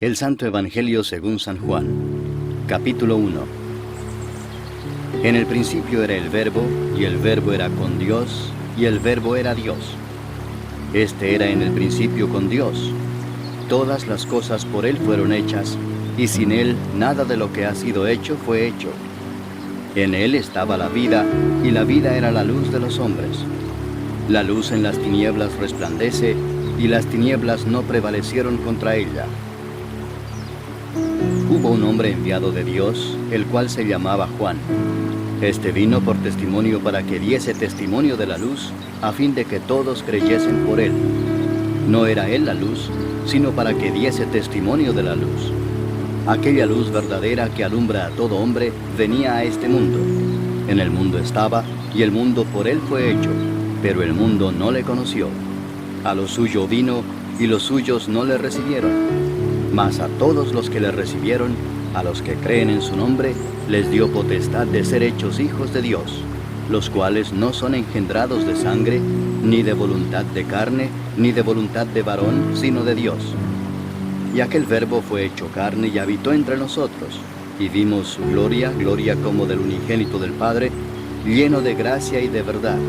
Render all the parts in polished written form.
El Santo Evangelio según San Juan, capítulo 1. En el principio era el Verbo, y el Verbo era con Dios, y el Verbo era Dios. Este era en el principio con Dios. Todas las cosas por Él fueron hechas, y sin Él nada de lo que ha sido hecho fue hecho. En Él estaba la vida, y la vida era la luz de los hombres. La luz en las tinieblas resplandece, y las tinieblas no prevalecieron contra ella. Hubo un hombre enviado de Dios, el cual se llamaba Juan. Este vino por testimonio para que diese testimonio de la luz, a fin de que todos creyesen por él. No era él la luz, sino para que diese testimonio de la luz. Aquella luz verdadera que alumbra a todo hombre venía a este mundo. En el mundo estaba, y el mundo por él fue hecho, pero el mundo no le conoció. A lo suyo vino, y los suyos no le recibieron. Mas a todos los que le recibieron, a los que creen en su nombre, les dio potestad de ser hechos hijos de Dios, los cuales no son engendrados de sangre, ni de voluntad de carne, ni de voluntad de varón, sino de Dios. Y aquel Verbo fue hecho carne y habitó entre nosotros, y vimos su gloria, gloria como del unigénito del Padre, lleno de gracia y de verdad.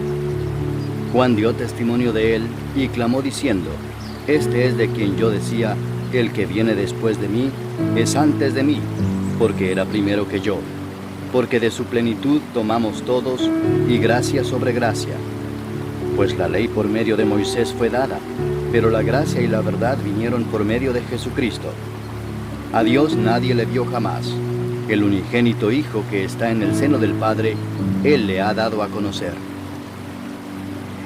Juan dio testimonio de él, y clamó diciendo: Este es de quien yo decía: El que viene después de mí es antes de mí, porque era primero que yo. Porque de su plenitud tomamos todos, y gracia sobre gracia. Pues la ley por medio de Moisés fue dada, pero la gracia y la verdad vinieron por medio de Jesucristo. A Dios nadie le vio jamás. El unigénito Hijo que está en el seno del Padre, Él le ha dado a conocer.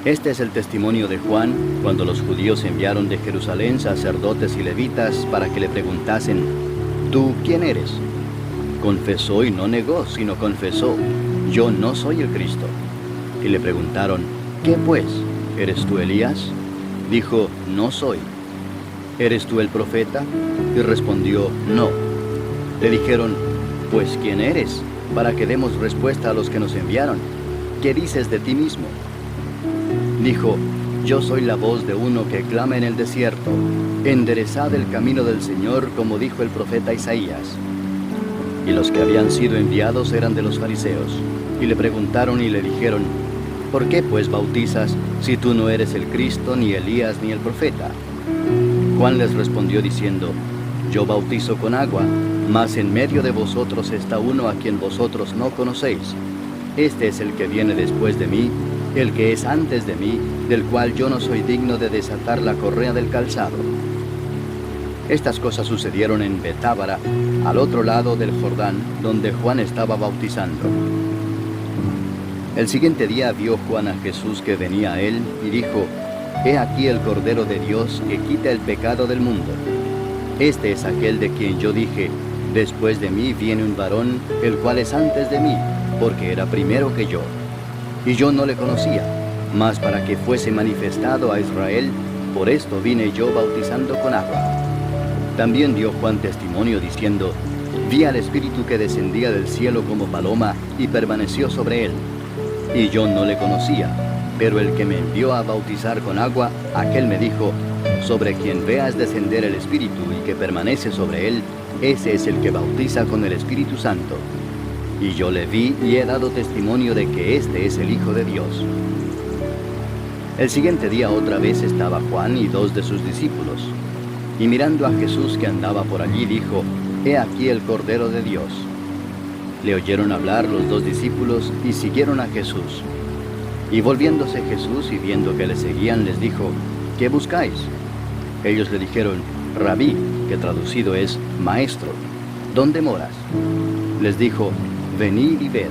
Este es el testimonio de Juan, cuando los judíos enviaron de Jerusalén sacerdotes y levitas para que le preguntasen: ¿Tú quién eres? Confesó y no negó, sino confesó: Yo no soy el Cristo. Y le preguntaron: ¿Qué pues? ¿Eres tú Elías? Dijo: No soy. ¿Eres tú el profeta? Y respondió: No. Le dijeron: Pues ¿quién eres? Para que demos respuesta a los que nos enviaron. ¿Qué dices de ti mismo? Dijo: Yo soy la voz de uno que clama en el desierto: enderezad el camino del Señor, como dijo el profeta Isaías. Y los que habían sido enviados eran de los fariseos, y le preguntaron y le dijeron: ¿Por qué pues bautizas, si tú no eres el Cristo, ni Elías, ni el profeta? Juan les respondió diciendo: Yo bautizo con agua, mas en medio de vosotros está uno a quien vosotros no conocéis. Este es el que viene después de mí, el que es antes de mí, del cual yo no soy digno de desatar la correa del calzado. Estas cosas sucedieron en Betábara, al otro lado del Jordán, donde Juan estaba bautizando. El siguiente día vio Juan a Jesús que venía a él, y dijo: He aquí el Cordero de Dios que quita el pecado del mundo. Este es aquel de quien yo dije: Después de mí viene un varón, el cual es antes de mí, porque era primero que yo. Y yo no le conocía, mas para que fuese manifestado a Israel, por esto vine yo bautizando con agua. También dio Juan testimonio diciendo: Vi al Espíritu que descendía del cielo como paloma y permaneció sobre él. Y yo no le conocía, pero el que me envió a bautizar con agua, aquel me dijo: Sobre quien veas descender el Espíritu y que permanece sobre él, ese es el que bautiza con el Espíritu Santo. Y yo le vi y he dado testimonio de que este es el Hijo de Dios. El siguiente día otra vez estaba Juan y 2 de sus discípulos. Y mirando a Jesús que andaba por allí, dijo: He aquí el Cordero de Dios. Le oyeron hablar los 2 discípulos y siguieron a Jesús. Y volviéndose Jesús y viendo que le seguían, les dijo: ¿Qué buscáis? Ellos le dijeron: Rabí, que traducido es Maestro, ¿dónde moras? Les dijo: Venid y ved.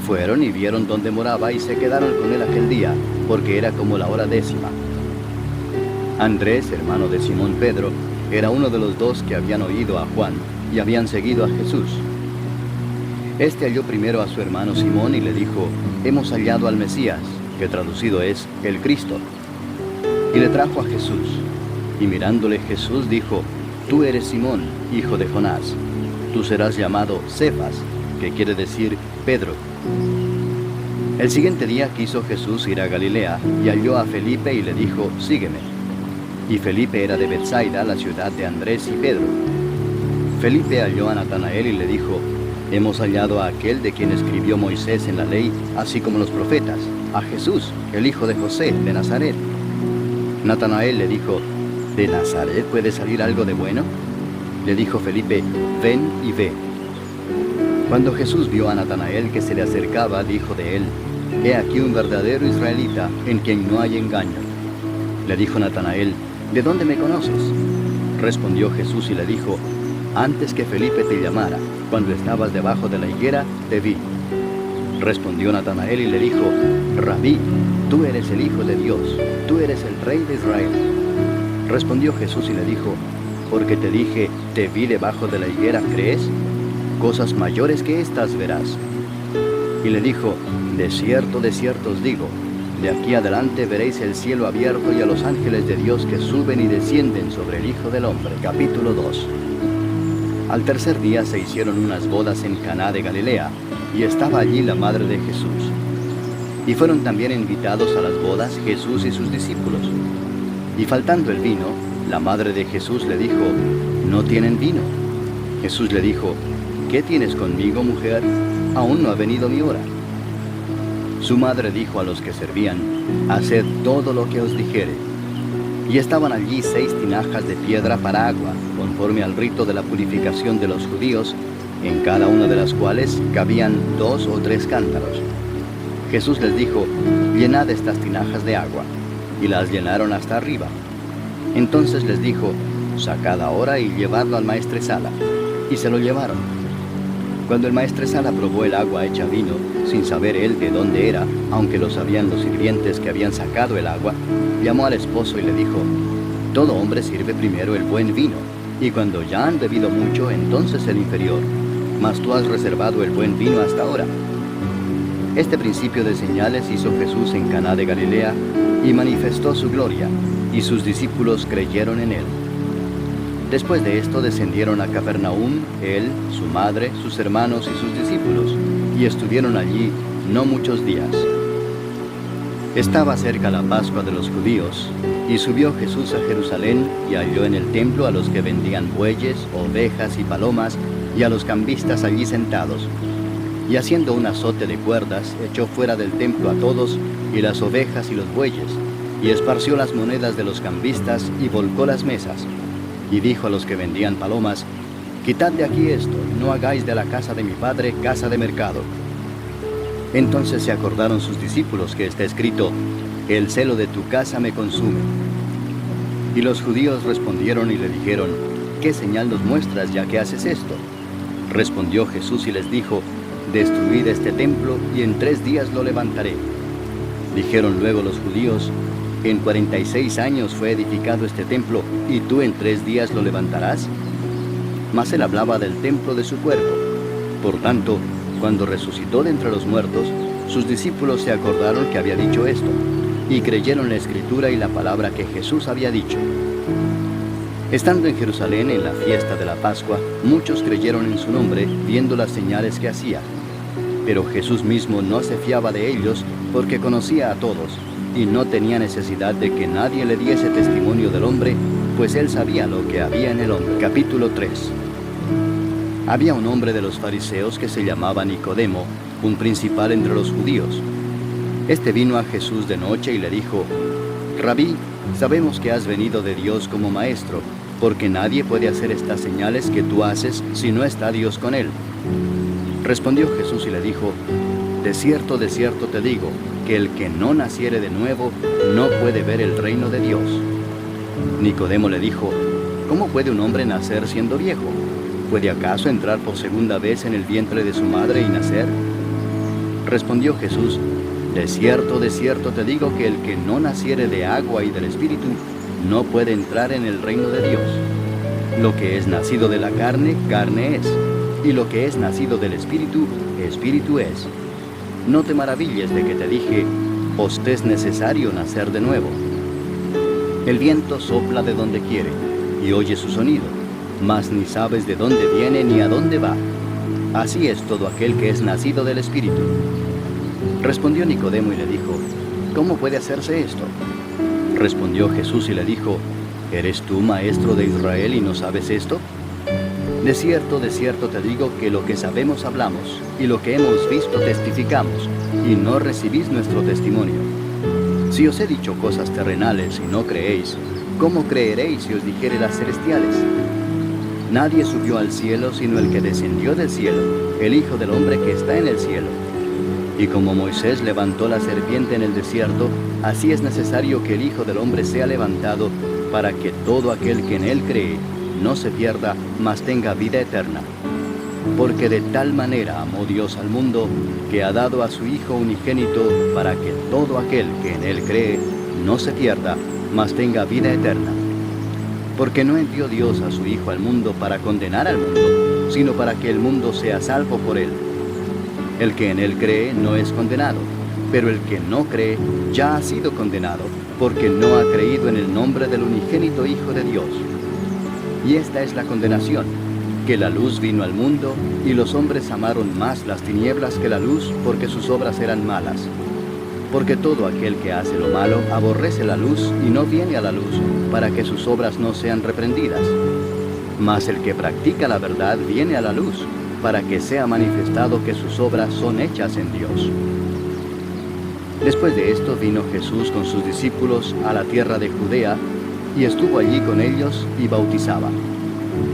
Fueron y vieron dónde moraba y se quedaron con él aquel día, porque era como la hora 10:00. Andrés, hermano de Simón Pedro, era uno de los 2 que habían oído a Juan y habían seguido a Jesús. Este halló primero a su hermano Simón y le dijo: Hemos hallado al Mesías, que traducido es el Cristo. Y le trajo a Jesús. Y mirándole Jesús dijo: Tú eres Simón, hijo de Jonás. Tú serás llamado Cefas, que quiere decir Pedro. El siguiente día quiso Jesús ir a Galilea, y halló a Felipe y le dijo: Sígueme. y Felipe era de Betsaida, la ciudad de Andrés y Pedro. Felipe halló a Natanael y le dijo: hemos hallado a aquel de quien escribió Moisés en la ley, así como los profetas, a Jesús, el hijo de José, de Nazaret. Natanael le dijo: ¿de Nazaret puede salir algo de bueno? Le dijo Felipe: ven y ve. Cuando Jesús vio a Natanael que se le acercaba, dijo de él: he aquí un verdadero israelita, en quien no hay engaño. Le dijo Natanael: ¿de dónde me conoces? Respondió Jesús y le dijo: antes que Felipe te llamara, cuando estabas debajo de la higuera, te vi. Respondió Natanael y le dijo: Rabí, tú eres el Hijo de Dios, tú eres el Rey de Israel. Respondió Jesús y le dijo: porque te dije, te vi debajo de la higuera, ¿crees? Cosas mayores que estas verás. Y le dijo: de cierto os digo, de aquí adelante veréis el cielo abierto y a los ángeles de Dios que suben y descienden sobre el Hijo del Hombre. Capítulo 2. Al tercer día se hicieron unas bodas en Caná de Galilea, y estaba allí la madre de Jesús. Y fueron también invitados a las bodas Jesús y sus discípulos. Y faltando el vino, la madre de Jesús le dijo: no tienen vino. Jesús le dijo: ¿qué tienes conmigo, mujer? Aún no ha venido mi hora. Su madre dijo a los que servían: haced todo lo que os dijere. Y estaban allí 6 tinajas de piedra para agua, conforme al rito de la purificación de los judíos, en cada una de las cuales cabían 2 o 3 cántaros. Jesús les dijo: llenad estas tinajas de agua, y las llenaron hasta arriba. Entonces les dijo: sacad ahora y llevadlo al maestresala. Y se lo llevaron. Cuando el maestresala probó el agua hecha vino, sin saber él de dónde era, aunque lo sabían los sirvientes que habían sacado el agua, llamó al esposo y le dijo: todo hombre sirve primero el buen vino, y cuando ya han bebido mucho, entonces el inferior, mas tú has reservado el buen vino hasta ahora. Este principio de señales hizo Jesús en Caná de Galilea, y manifestó su gloria, y sus discípulos creyeron en él. Después de esto descendieron a Capernaum, él, su madre, sus hermanos y sus discípulos, y estuvieron allí no muchos días. Estaba cerca la Pascua de los judíos, y subió Jesús a Jerusalén, y halló en el templo a los que vendían bueyes, ovejas y palomas, y a los cambistas allí sentados. Y haciendo un azote de cuerdas, echó fuera del templo a todos, y las ovejas y los bueyes, y esparció las monedas de los cambistas, y volcó las mesas. Y dijo a los que vendían palomas: quitad de aquí esto, y no hagáis de la casa de mi padre casa de mercado. Entonces se acordaron sus discípulos que está escrito: el celo de tu casa me consume. Y los judíos respondieron y le dijeron: ¿qué señal nos muestras ya que haces esto? Respondió Jesús y les dijo: destruid este templo, y en 3 días lo levantaré. Dijeron luego los judíos: en 46 años fue edificado este templo, y tú en 3 días lo levantarás. Mas él hablaba del templo de su cuerpo. Por tanto, cuando resucitó de entre los muertos, sus discípulos se acordaron que había dicho esto, y creyeron la escritura y la palabra que Jesús había dicho. Estando en Jerusalén en la fiesta de la Pascua, muchos creyeron en su nombre, viendo las señales que hacía. Pero Jesús mismo no se fiaba de ellos, porque conocía a todos, y no tenía necesidad de que nadie le diese testimonio del hombre, pues él sabía lo que había en el hombre. Capítulo 3. Había un hombre de los fariseos que se llamaba Nicodemo, un principal entre los judíos. Este vino a Jesús de noche y le dijo: Rabí, sabemos que has venido de Dios como maestro, porque nadie puede hacer estas señales que tú haces si no está Dios con él. Respondió Jesús y le dijo: de cierto te digo, que el que no naciere de nuevo no puede ver el reino de Dios. Nicodemo le dijo: ¿cómo puede un hombre nacer siendo viejo? ¿Puede acaso entrar por segunda vez en el vientre de su madre y nacer? Respondió Jesús: de cierto te digo que el que no naciere de agua y del Espíritu no puede entrar en el reino de Dios. Lo que es nacido de la carne, carne es, y lo que es nacido del Espíritu, Espíritu es. No te maravilles de que te dije: os es necesario nacer de nuevo. El viento sopla de donde quiere, y oye su sonido, mas ni sabes de dónde viene ni a dónde va. Así es todo aquel que es nacido del Espíritu. Respondió Nicodemo y le dijo: ¿cómo puede hacerse esto? Respondió Jesús y le dijo: ¿Eres tú maestro de Israel y no sabes esto? De cierto te digo que lo que sabemos hablamos, y lo que hemos visto testificamos, y no recibís nuestro testimonio. Si os he dicho cosas terrenales y no creéis, ¿cómo creeréis si os dijere las celestiales? Nadie subió al cielo sino el que descendió del cielo, el Hijo del Hombre que está en el cielo. Y como Moisés levantó la serpiente en el desierto, así es necesario que el Hijo del Hombre sea levantado, para que todo aquel que en él cree no se pierda, mas tenga vida eterna. Porque de tal manera amó Dios al mundo, que ha dado a su Hijo unigénito, para que todo aquel que en él cree no se pierda, mas tenga vida eterna. Porque no envió Dios a su Hijo al mundo para condenar al mundo, sino para que el mundo sea salvo por él. El que en él cree no es condenado, pero el que no cree ya ha sido condenado, porque no ha creído en el nombre del unigénito Hijo de Dios. Y esta es la condenación, que la luz vino al mundo, y los hombres amaron más las tinieblas que la luz, porque sus obras eran malas. Porque todo aquel que hace lo malo aborrece la luz y no viene a la luz, para que sus obras no sean reprendidas. Mas el que practica la verdad viene a la luz, para que sea manifestado que sus obras son hechas en Dios. Después de esto vino Jesús con sus discípulos a la tierra de Judea, y estuvo allí con ellos y bautizaba.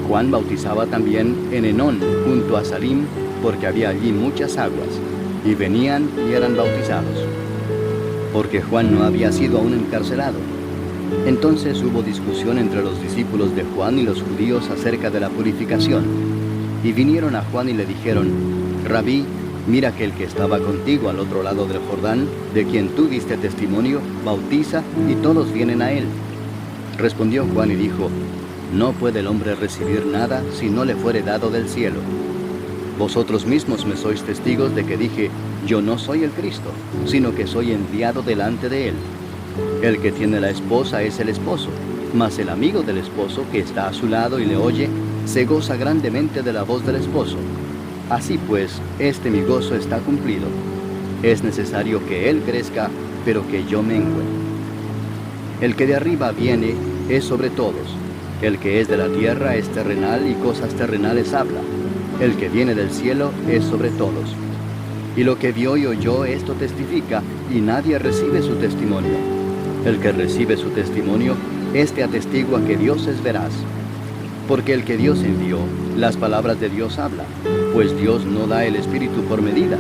Juan bautizaba también en Enón, junto a Salim, porque había allí muchas aguas, y venían y eran bautizados. Porque Juan no había sido aún encarcelado. Entonces hubo discusión entre los discípulos de Juan y los judíos acerca de la purificación. Y vinieron a Juan y le dijeron: Rabí, mira que el que estaba contigo al otro lado del Jordán, de quien tú diste testimonio, bautiza, y todos vienen a él. Respondió Juan y dijo: No puede el hombre recibir nada si no le fuere dado del cielo. Vosotros mismos me sois testigos de que dije: Yo no soy el Cristo, sino que soy enviado delante de él. El que tiene la esposa es el esposo, mas el amigo del esposo que está a su lado y le oye, se goza grandemente de la voz del esposo. Así pues, este mi gozo está cumplido. Es necesario que él crezca, pero que yo mengüe. El que de arriba viene es sobre todos. El que es de la tierra es terrenal y cosas terrenales habla. El que viene del cielo es sobre todos. Y lo que vio y oyó, esto testifica, y nadie recibe su testimonio. El que recibe su testimonio, este atestigua que Dios es veraz. Porque el que Dios envió, las palabras de Dios habla, pues Dios no da el Espíritu por medida.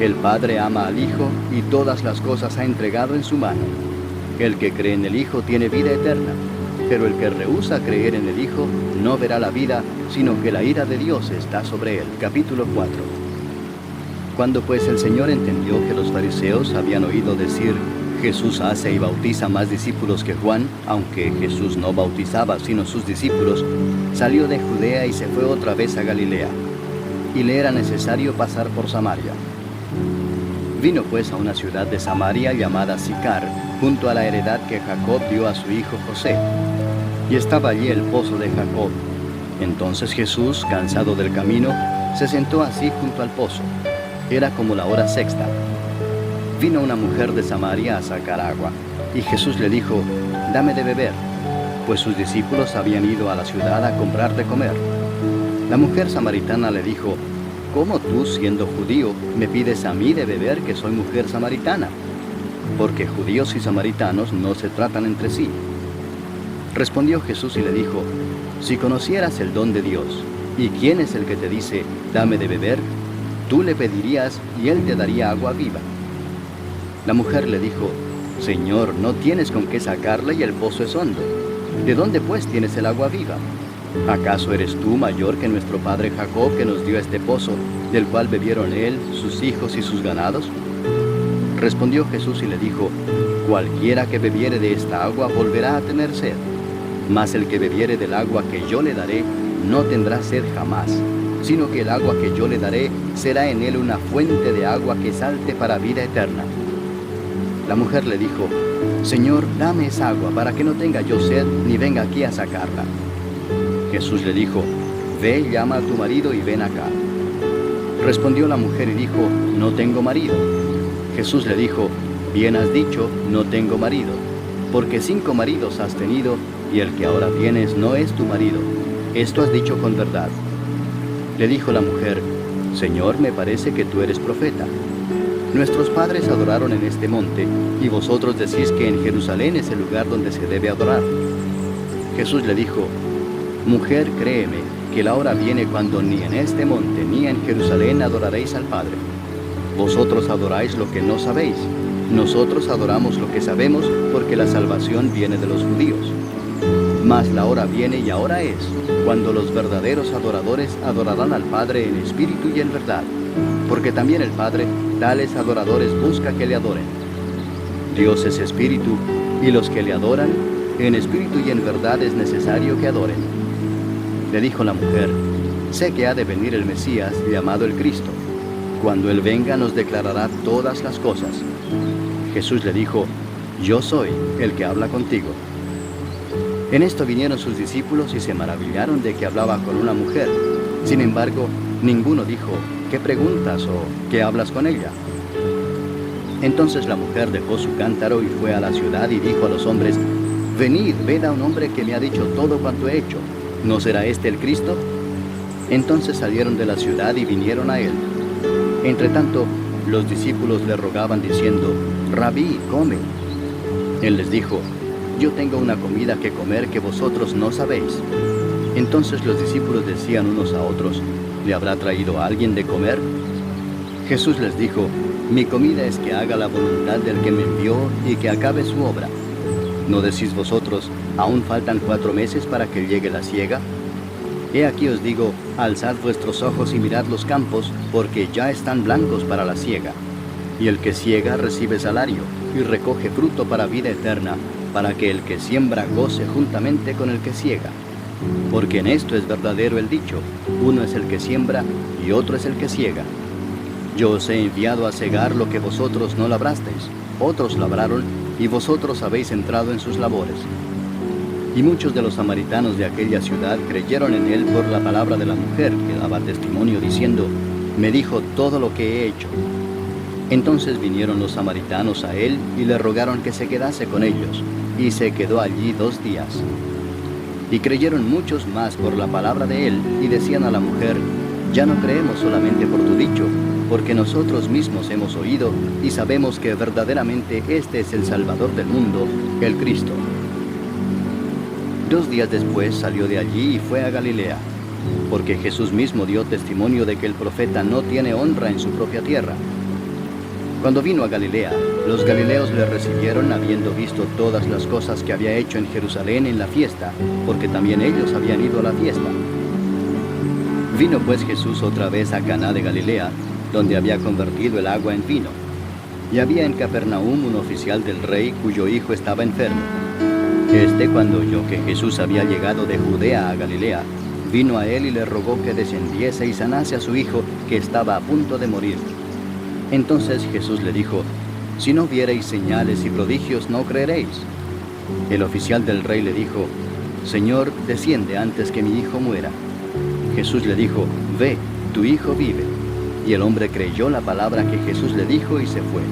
El Padre ama al Hijo, y todas las cosas ha entregado en su mano. El que cree en el Hijo tiene vida eterna, pero el que rehúsa creer en el Hijo no verá la vida, sino que la ira de Dios está sobre él. Capítulo 4. Cuando pues el Señor entendió que los fariseos habían oído decir: Jesús hace y bautiza más discípulos que Juan, aunque Jesús no bautizaba sino sus discípulos, salió de Judea y se fue otra vez a Galilea, y le era necesario pasar por Samaria. Vino pues a una ciudad de Samaria llamada Sicar, junto a la heredad que Jacob dio a su hijo José, y estaba allí el pozo de Jacob. Entonces Jesús, cansado del camino, se sentó así junto al pozo. Era como la hora sexta. Vino una mujer de Samaria a sacar agua, y Jesús le dijo: Dame de beber, pues sus discípulos habían ido a la ciudad a comprar de comer. La mujer samaritana le dijo: ¿Cómo tú, siendo judío, me pides a mí de beber, que soy mujer samaritana? Porque judíos y samaritanos no se tratan entre sí. Respondió Jesús y le dijo: Si conocieras el don de Dios, y quién es el que te dice: Dame de beber, tú le pedirías y él te daría agua viva. La mujer le dijo: Señor, no tienes con qué sacarla y el pozo es hondo. ¿De dónde pues tienes el agua viva? ¿Acaso eres tú mayor que nuestro padre Jacob, que nos dio este pozo, del cual bebieron él, sus hijos y sus ganados? Respondió Jesús y le dijo: Cualquiera que bebiere de esta agua volverá a tener sed, mas el que bebiere del agua que yo le daré no tendrá sed jamás, sino que el agua que yo le daré será en él una fuente de agua que salte para vida eterna. La mujer le dijo: Señor, dame esa agua para que no tenga yo sed ni venga aquí a sacarla. Jesús le dijo: Ve, llama a tu marido y ven acá. Respondió la mujer y dijo: No tengo marido. Jesús le dijo: Bien has dicho, no tengo marido, porque 5 maridos has tenido, y el que ahora vienes no es tu marido. Esto has dicho con verdad. Le dijo la mujer: Señor, me parece que tú eres profeta. Nuestros padres adoraron en este monte, y vosotros decís que en Jerusalén es el lugar donde se debe adorar. Jesús le dijo: Mujer, créeme, que la hora viene cuando ni en este monte ni en Jerusalén adoraréis al Padre. Vosotros adoráis lo que no sabéis. Nosotros adoramos lo que sabemos, porque la salvación viene de los judíos. Mas la hora viene, y ahora es, cuando los verdaderos adoradores adorarán al Padre en espíritu y en verdad, porque también el Padre tales adoradores busca que le adoren. Dios es espíritu, y los que le adoran, en espíritu y en verdad es necesario que adoren. Le dijo la mujer: Sé que ha de venir el Mesías, llamado el Cristo. Cuando Él venga nos declarará todas las cosas. Jesús le dijo: Yo soy el que habla contigo. En esto vinieron sus discípulos y se maravillaron de que hablaba con una mujer. Sin embargo, ninguno dijo: ¿Qué preguntas o qué hablas con ella? Entonces la mujer dejó su cántaro y fue a la ciudad y dijo a los hombres: Venid, ved a un hombre que me ha dicho todo cuanto he hecho. ¿No será este el Cristo? Entonces salieron de la ciudad y vinieron a él. Entretanto, los discípulos le rogaban diciendo: Rabí, come. Él les dijo: Yo tengo una comida que comer que vosotros no sabéis. Entonces los discípulos decían unos a otros: ¿Le habrá traído a alguien de comer? Jesús les dijo: Mi comida es que haga la voluntad del que me envió y que acabe su obra. ¿No decís vosotros: aún faltan 4 meses para que llegue la siega? He aquí os digo: alzad vuestros ojos y mirad los campos, porque ya están blancos para la siega. Y el que siega recibe salario, y recoge fruto para vida eterna, para que el que siembra goce juntamente con el que siega. Porque en esto es verdadero el dicho: uno es el que siembra, y otro es el que siega. Yo os he enviado a segar lo que vosotros no labrasteis. Otros labraron, y vosotros habéis entrado en sus labores. Y muchos de los samaritanos de aquella ciudad creyeron en él por la palabra de la mujer, que daba testimonio diciendo: Me dijo todo lo que he hecho. Entonces vinieron los samaritanos a él y le rogaron que se quedase con ellos, y se quedó allí 2 días. Y creyeron muchos más por la palabra de él, y decían a la mujer: Ya no creemos solamente por tu dicho, porque nosotros mismos hemos oído y sabemos que verdaderamente este es el Salvador del mundo, el Cristo. 2 días después salió de allí y fue a Galilea, porque Jesús mismo dio testimonio de que el profeta no tiene honra en su propia tierra. Cuando vino a Galilea, los galileos le recibieron habiendo visto todas las cosas que había hecho en Jerusalén en la fiesta, porque también ellos habían ido a la fiesta. Vino pues Jesús otra vez a Caná de Galilea, donde había convertido el agua en vino. Y había en Capernaum un oficial del rey cuyo hijo estaba enfermo. Cuando oyó que Jesús había llegado de Judea a Galilea, vino a él y le rogó que descendiese y sanase a su hijo, que estaba a punto de morir. Entonces Jesús le dijo: Si no viereis señales y prodigios, no creeréis. El oficial del rey le dijo: Señor, desciende antes que mi hijo muera. Jesús le dijo: Ve, tu hijo vive. Y el hombre creyó la palabra que Jesús le dijo y se fue.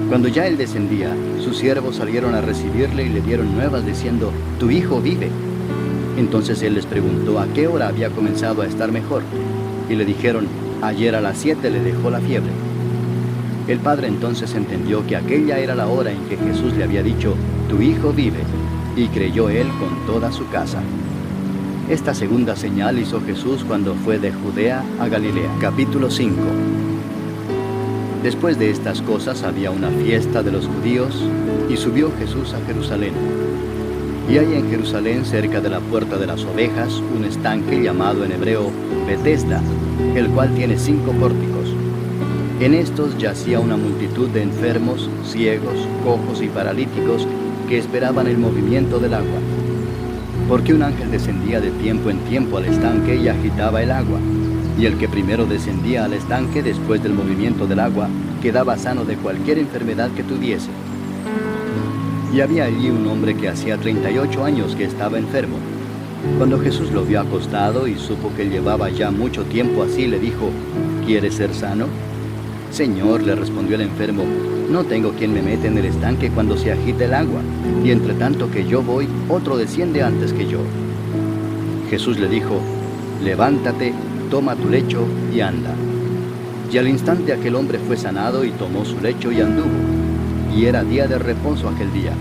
Cuando ya él descendía, sus siervos salieron a recibirle y le dieron nuevas diciendo: Tu hijo vive. Entonces él les preguntó a qué hora había comenzado a estar mejor. Y le dijeron: Ayer a las 7 le dejó la fiebre. El padre entonces entendió que aquella era la hora en que Jesús le había dicho: Tu hijo vive. Y creyó él con toda su casa. Esta segunda señal hizo Jesús cuando fue de Judea a Galilea. Capítulo 5. Después de estas cosas había una fiesta de los judíos, y subió Jesús a Jerusalén. Y hay en Jerusalén, cerca de la puerta de las ovejas, un estanque llamado en hebreo Betesda, el cual tiene 5 pórticos. En estos yacía una multitud de enfermos, ciegos, cojos y paralíticos, que esperaban el movimiento del agua. Porque un ángel descendía de tiempo en tiempo al estanque y agitaba el agua. Y el que primero descendía al estanque después del movimiento del agua, quedaba sano de cualquier enfermedad que tuviese. Y había allí un hombre que hacía 38 años que estaba enfermo. Cuando Jesús lo vio acostado y supo que llevaba ya mucho tiempo así, le dijo: ¿Quieres ser sano? Señor, le respondió el enfermo, no tengo quien me mete en el estanque cuando se agita el agua, y entre tanto que yo voy, otro desciende antes que yo. Jesús le dijo, levántate, toma tu lecho y anda. Y al instante aquel hombre fue sanado y tomó su lecho y anduvo, y era día de reposo aquel día.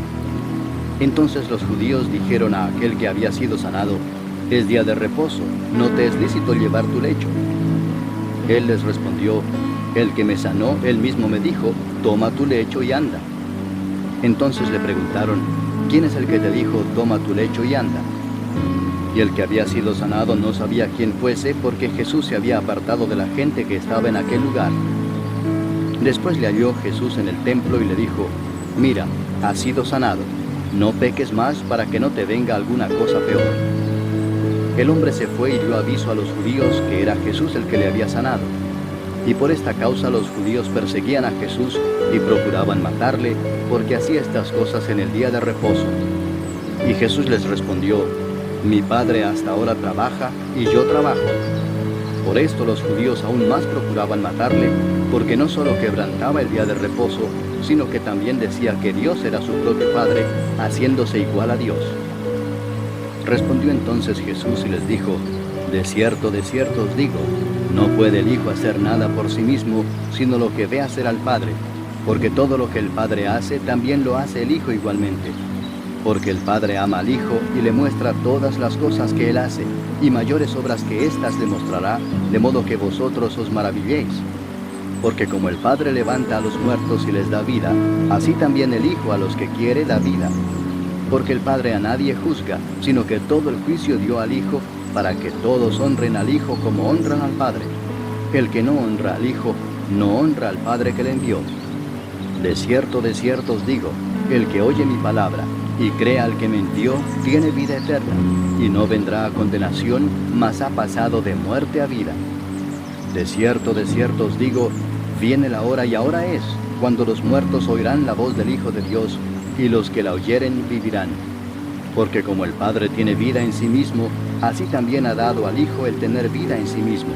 Entonces los judíos dijeron a aquel que había sido sanado, es día de reposo, no te es lícito llevar tu lecho. Él les respondió, el que me sanó, él mismo me dijo, toma tu lecho y anda. Entonces le preguntaron, ¿quién es el que te dijo, toma tu lecho y anda? Y el que había sido sanado no sabía quién fuese, porque Jesús se había apartado de la gente que estaba en aquel lugar. Después le halló Jesús en el templo y le dijo, mira, has sido sanado, no peques más para que no te venga alguna cosa peor. El hombre se fue y dio aviso a los judíos que era Jesús el que le había sanado. Y por esta causa los judíos perseguían a Jesús y procuraban matarle, porque hacía estas cosas en el día de reposo. Y Jesús les respondió, mi Padre hasta ahora trabaja y yo trabajo. Por esto los judíos aún más procuraban matarle, porque no solo quebrantaba el día de reposo, sino que también decía que Dios era su propio Padre, haciéndose igual a Dios. Respondió entonces Jesús y les dijo, de cierto os digo, no puede el Hijo hacer nada por sí mismo, sino lo que ve hacer al Padre, porque todo lo que el Padre hace, también lo hace el Hijo igualmente. Porque el Padre ama al Hijo y le muestra todas las cosas que Él hace, y mayores obras que éstas le mostrará, de modo que vosotros os maravilléis. Porque como el Padre levanta a los muertos y les da vida, así también el Hijo a los que quiere da vida. Porque el Padre a nadie juzga, sino que todo el juicio dio al Hijo, para que todos honren al Hijo como honran al Padre. El que no honra al Hijo, no honra al Padre que le envió. De cierto os digo, el que oye mi palabra y crea al que me envió, tiene vida eterna, y no vendrá a condenación, mas ha pasado de muerte a vida. De cierto os digo, viene la hora y ahora es, cuando los muertos oirán la voz del Hijo de Dios, y los que la oyeren vivirán. Porque como el Padre tiene vida en sí mismo, así también ha dado al Hijo el tener vida en sí mismo,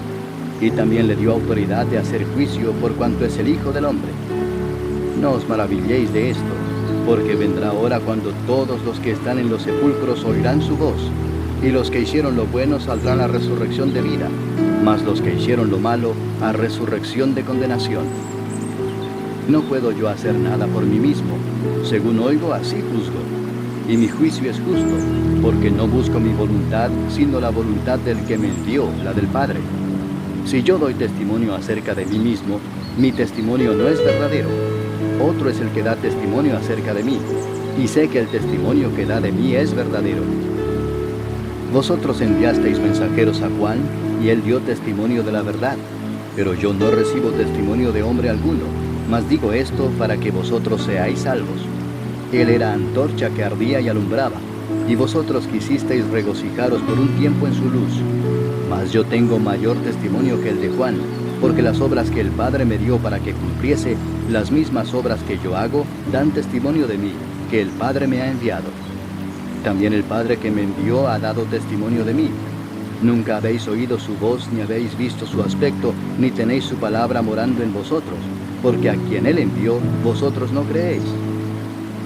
y también le dio autoridad de hacer juicio por cuanto es el Hijo del Hombre. No os maravilléis de esto, porque vendrá hora cuando todos los que están en los sepulcros oirán su voz, y los que hicieron lo bueno saldrán a resurrección de vida, mas los que hicieron lo malo a resurrección de condenación. No puedo yo hacer nada por mí mismo, según oigo así juzgo, y mi juicio es justo, porque no busco mi voluntad, sino la voluntad del que me envió, la del Padre. Si yo doy testimonio acerca de mí mismo, mi testimonio no es verdadero. Otro es el que da testimonio acerca de mí, y sé que el testimonio que da de mí es verdadero. Vosotros enviasteis mensajeros a Juan, y él dio testimonio de la verdad, pero yo no recibo testimonio de hombre alguno, mas digo esto para que vosotros seáis salvos. Él era antorcha que ardía y alumbraba, y vosotros quisisteis regocijaros por un tiempo en su luz. Mas yo tengo mayor testimonio que el de Juan, porque las obras que el Padre me dio para que cumpliese, las mismas obras que yo hago, dan testimonio de mí, que el Padre me ha enviado. También el Padre que me envió ha dado testimonio de mí. Nunca habéis oído su voz, ni habéis visto su aspecto, ni tenéis su palabra morando en vosotros, porque a quien Él envió, vosotros no creéis.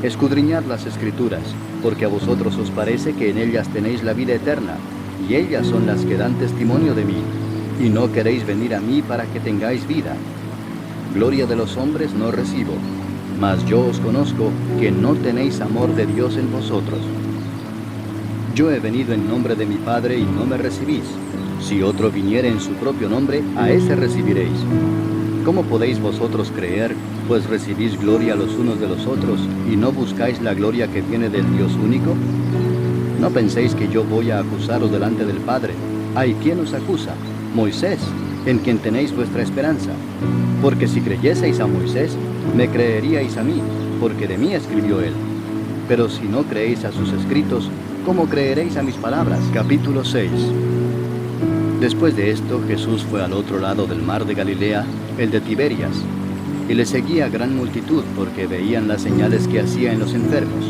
Escudriñad las Escrituras, porque a vosotros os parece que en ellas tenéis la vida eterna, y ellas son las que dan testimonio de mí, y no queréis venir a mí para que tengáis vida. Gloria de los hombres no recibo, mas yo os conozco que no tenéis amor de Dios en vosotros. Yo he venido en nombre de mi Padre y no me recibís. Si otro viniere en su propio nombre, a ese recibiréis. ¿Cómo podéis vosotros creer, pues recibís gloria los unos de los otros, y no buscáis la gloria que viene del Dios único? No penséis que yo voy a acusaros delante del Padre. ¿Hay quien os acusa? Moisés, en quien tenéis vuestra esperanza. Porque si creyeseis a Moisés, me creeríais a mí, porque de mí escribió él. Pero si no creéis a sus escritos, ¿cómo creeréis a mis palabras? Capítulo 6. Después de esto, Jesús fue al otro lado del mar de Galilea, el de Tiberias, y le seguía gran multitud porque veían las señales que hacía en los enfermos.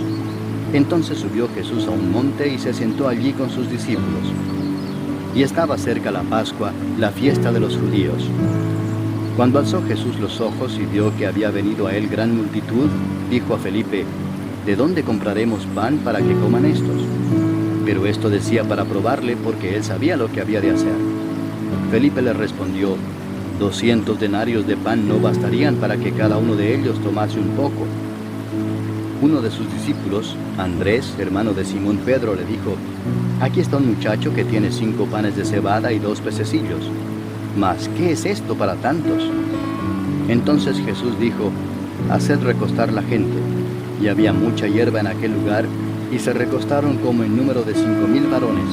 Entonces subió Jesús a un monte y se sentó allí con sus discípulos. Y estaba cerca la Pascua, la fiesta de los judíos. Cuando alzó Jesús los ojos y vio que había venido a él gran multitud, dijo a Felipe: ¿De dónde compraremos pan para que coman estos? Pero esto decía para probarle, porque él sabía lo que había de hacer. Felipe le respondió: 200 denarios de pan no bastarían para que cada uno de ellos tomase un poco. Uno de sus discípulos, Andrés, hermano de Simón Pedro, le dijo: Aquí está un muchacho que tiene 5 panes de cebada y 2 pececillos. Mas, ¿qué es esto para tantos? Entonces Jesús dijo: Haced recostar la gente. Y había mucha hierba en aquel lugar, y se recostaron como en número de 5,000 varones.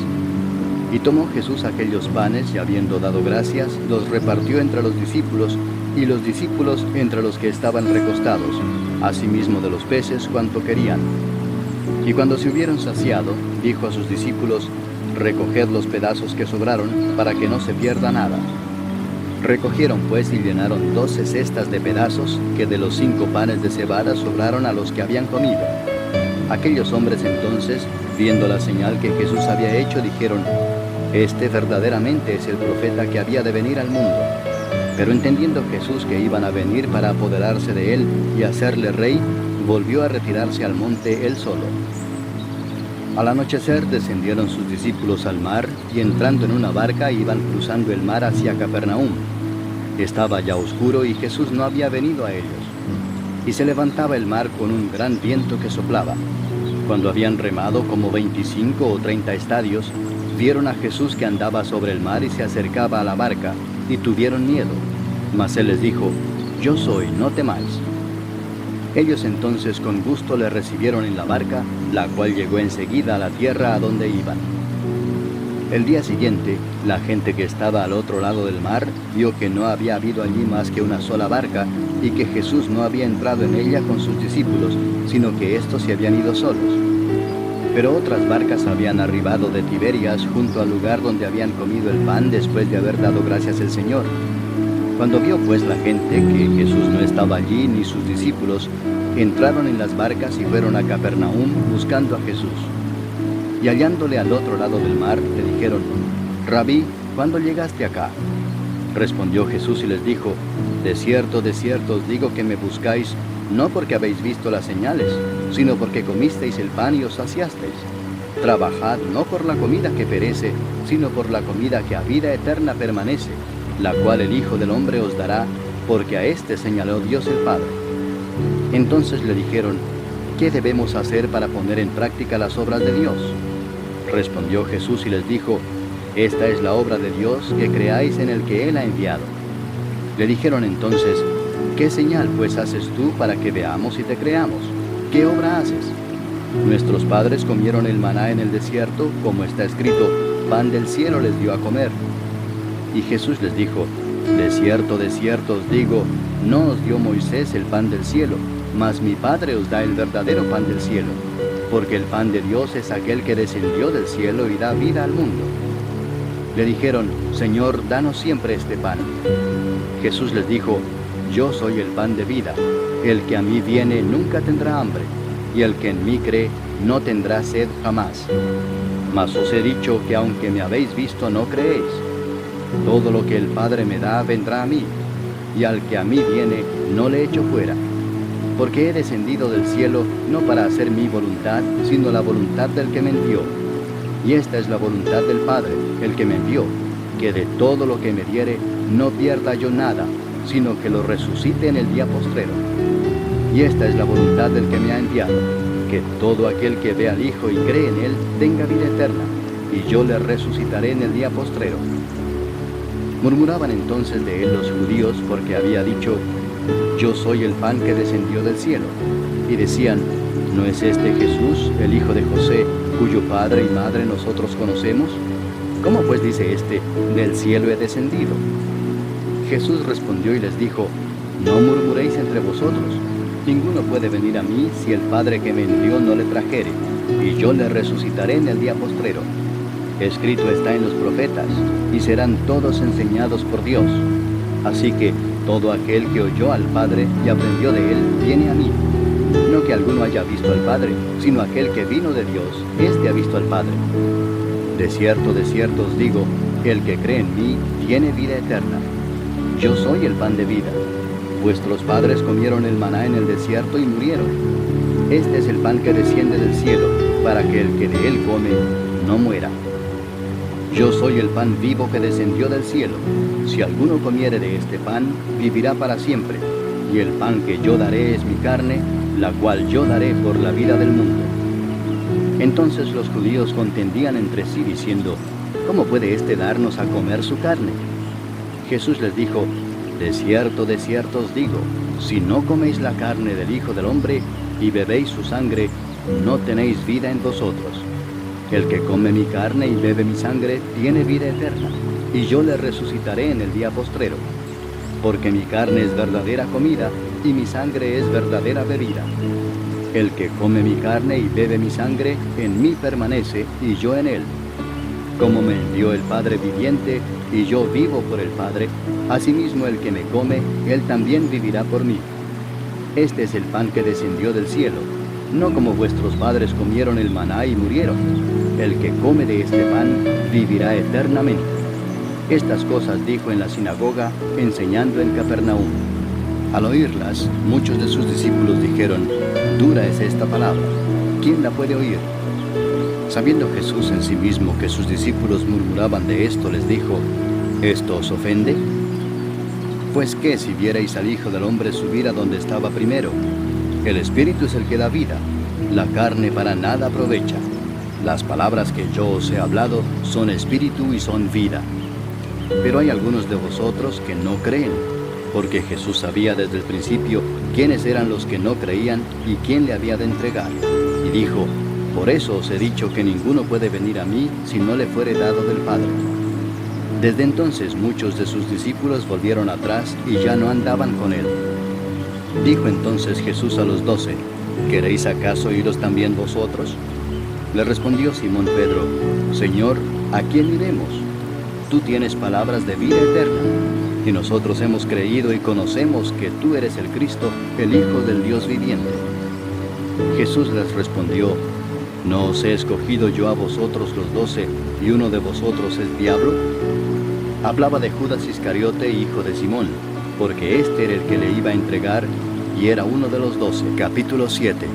Y tomó Jesús aquellos panes, y habiendo dado gracias, los repartió entre los discípulos, y los discípulos entre los que estaban recostados, asimismo de los peces cuanto querían. Y cuando se hubieron saciado, dijo a sus discípulos: Recoged los pedazos que sobraron, para que no se pierda nada. Recogieron pues y llenaron 12 cestas de pedazos, que de los 5 panes de cebada sobraron a los que habían comido. Aquellos hombres entonces, viendo la señal que Jesús había hecho, dijeron: Este verdaderamente es el profeta que había de venir al mundo. Pero entendiendo Jesús que iban a venir para apoderarse de él y hacerle rey, volvió a retirarse al monte él solo. Al anochecer descendieron sus discípulos al mar, y entrando en una barca iban cruzando el mar hacia Capernaum. Estaba ya oscuro y Jesús no había venido a ellos. Y se levantaba el mar con un gran viento que soplaba. Cuando habían remado como 25 o 30 estadios, vieron a Jesús que andaba sobre el mar y se acercaba a la barca, y tuvieron miedo. Mas él les dijo: Yo soy, no temáis. Ellos entonces con gusto le recibieron en la barca, la cual llegó enseguida a la tierra a donde iban. El día siguiente, la gente que estaba al otro lado del mar vio que no había habido allí más que una sola barca, y que Jesús no había entrado en ella con sus discípulos, sino que éstos se habían ido solos. Pero otras barcas habían arribado de Tiberias junto al lugar donde habían comido el pan después de haber dado gracias al Señor. Cuando vio pues la gente que Jesús no estaba allí ni sus discípulos, entraron en las barcas y fueron a Capernaum buscando a Jesús. Y hallándole al otro lado del mar, le dijeron: Rabí, ¿cuándo llegaste acá? Respondió Jesús y les dijo: de cierto os digo que me buscáis, no porque habéis visto las señales, sino porque comisteis el pan y os saciasteis. Trabajad no por la comida que perece, sino por la comida que a vida eterna permanece, la cual el Hijo del Hombre os dará, porque a éste señaló Dios el Padre. Entonces le dijeron: ¿qué debemos hacer para poner en práctica las obras de Dios? Respondió Jesús y les dijo: esta es la obra de Dios, que creáis en el que Él ha enviado. Le dijeron entonces: ¿qué señal pues haces tú para que veamos y te creamos? ¿Qué obra haces? Nuestros padres comieron el maná en el desierto, como está escrito: pan del cielo les dio a comer. Y Jesús les dijo: de cierto os digo, no os dio Moisés el pan del cielo, mas mi Padre os da el verdadero pan del cielo, porque el pan de Dios es aquel que descendió del cielo y da vida al mundo. Le dijeron: Señor, danos siempre este pan. Jesús les dijo: yo soy el pan de vida. El que a mí viene nunca tendrá hambre, y el que en mí cree no tendrá sed jamás. Mas os he dicho que aunque me habéis visto no creéis. Todo lo que el Padre me da vendrá a mí, y al que a mí viene no le echo fuera. Porque he descendido del cielo no para hacer mi voluntad, sino la voluntad del que me envió. Y esta es la voluntad del Padre, el que me envió, que de todo lo que me diere no pierda yo nada, sino que lo resucite en el día postrero. Y esta es la voluntad del que me ha enviado, que todo aquel que ve al Hijo y cree en Él tenga vida eterna, y yo le resucitaré en el día postrero. Murmuraban entonces de él los judíos, porque había dicho: yo soy el pan que descendió del cielo. Y decían: ¿no es este Jesús, el hijo de José, cuyo padre y madre nosotros conocemos? ¿Cómo pues dice este: del cielo he descendido? Jesús respondió y les dijo: no murmuréis entre vosotros. Ninguno puede venir a mí si el Padre que me envió no le trajere, y yo le resucitaré en el día postrero. Escrito está en los profetas, y serán todos enseñados por Dios. Así que todo aquel que oyó al Padre y aprendió de Él, viene a mí. No que alguno haya visto al Padre, sino aquel que vino de Dios, éste ha visto al Padre. De cierto os digo, el que cree en mí, tiene vida eterna. Yo soy el pan de vida. Vuestros padres comieron el maná en el desierto y murieron. Este es el pan que desciende del cielo, para que el que de él come no muera. Yo soy el pan vivo que descendió del cielo. Si alguno comiere de este pan, vivirá para siempre. Y el pan que yo daré es mi carne, la cual yo daré por la vida del mundo. Entonces los judíos contendían entre sí diciendo, ¿cómo puede éste darnos a comer su carne? Jesús les dijo, de cierto os digo, si no coméis la carne del Hijo del Hombre y bebéis su sangre, no tenéis vida en vosotros. El que come mi carne y bebe mi sangre tiene vida eterna, y yo le resucitaré en el día postrero. Porque mi carne es verdadera comida, y mi sangre es verdadera bebida. El que come mi carne y bebe mi sangre, en mí permanece, y yo en él. Como me envió el Padre viviente, y yo vivo por el Padre, asimismo el que me come, él también vivirá por mí. Este es el pan que descendió del cielo, no como vuestros padres comieron el maná y murieron. El que come de este pan vivirá eternamente. Estas cosas dijo en la sinagoga, enseñando en Capernaum. Al oírlas, muchos de sus discípulos dijeron, dura es esta palabra, ¿quién la puede oír? Sabiendo Jesús en sí mismo que sus discípulos murmuraban de esto, les dijo, ¿esto os ofende? Pues qué si vierais al Hijo del Hombre subir a donde estaba primero. El Espíritu es el que da vida, la carne para nada aprovecha. Las palabras que yo os he hablado son espíritu y son vida. Pero hay algunos de vosotros que no creen, porque Jesús sabía desde el principio quiénes eran los que no creían y quién le había de entregar. Y dijo, por eso os he dicho que ninguno puede venir a mí si no le fuere dado del Padre. Desde entonces muchos de sus discípulos volvieron atrás y ya no andaban con él. Dijo entonces Jesús a los 12, ¿queréis acaso iros también vosotros? Le respondió Simón Pedro, Señor, ¿a quién iremos? Tú tienes palabras de vida eterna, y nosotros hemos creído y conocemos que tú eres el Cristo, el Hijo del Dios viviente. Jesús les respondió, ¿no os he escogido yo a vosotros los 12, y uno de vosotros es diablo? Hablaba de Judas Iscariote, hijo de Simón, porque este era el que le iba a entregar, y era uno de los 12. Capítulo 7.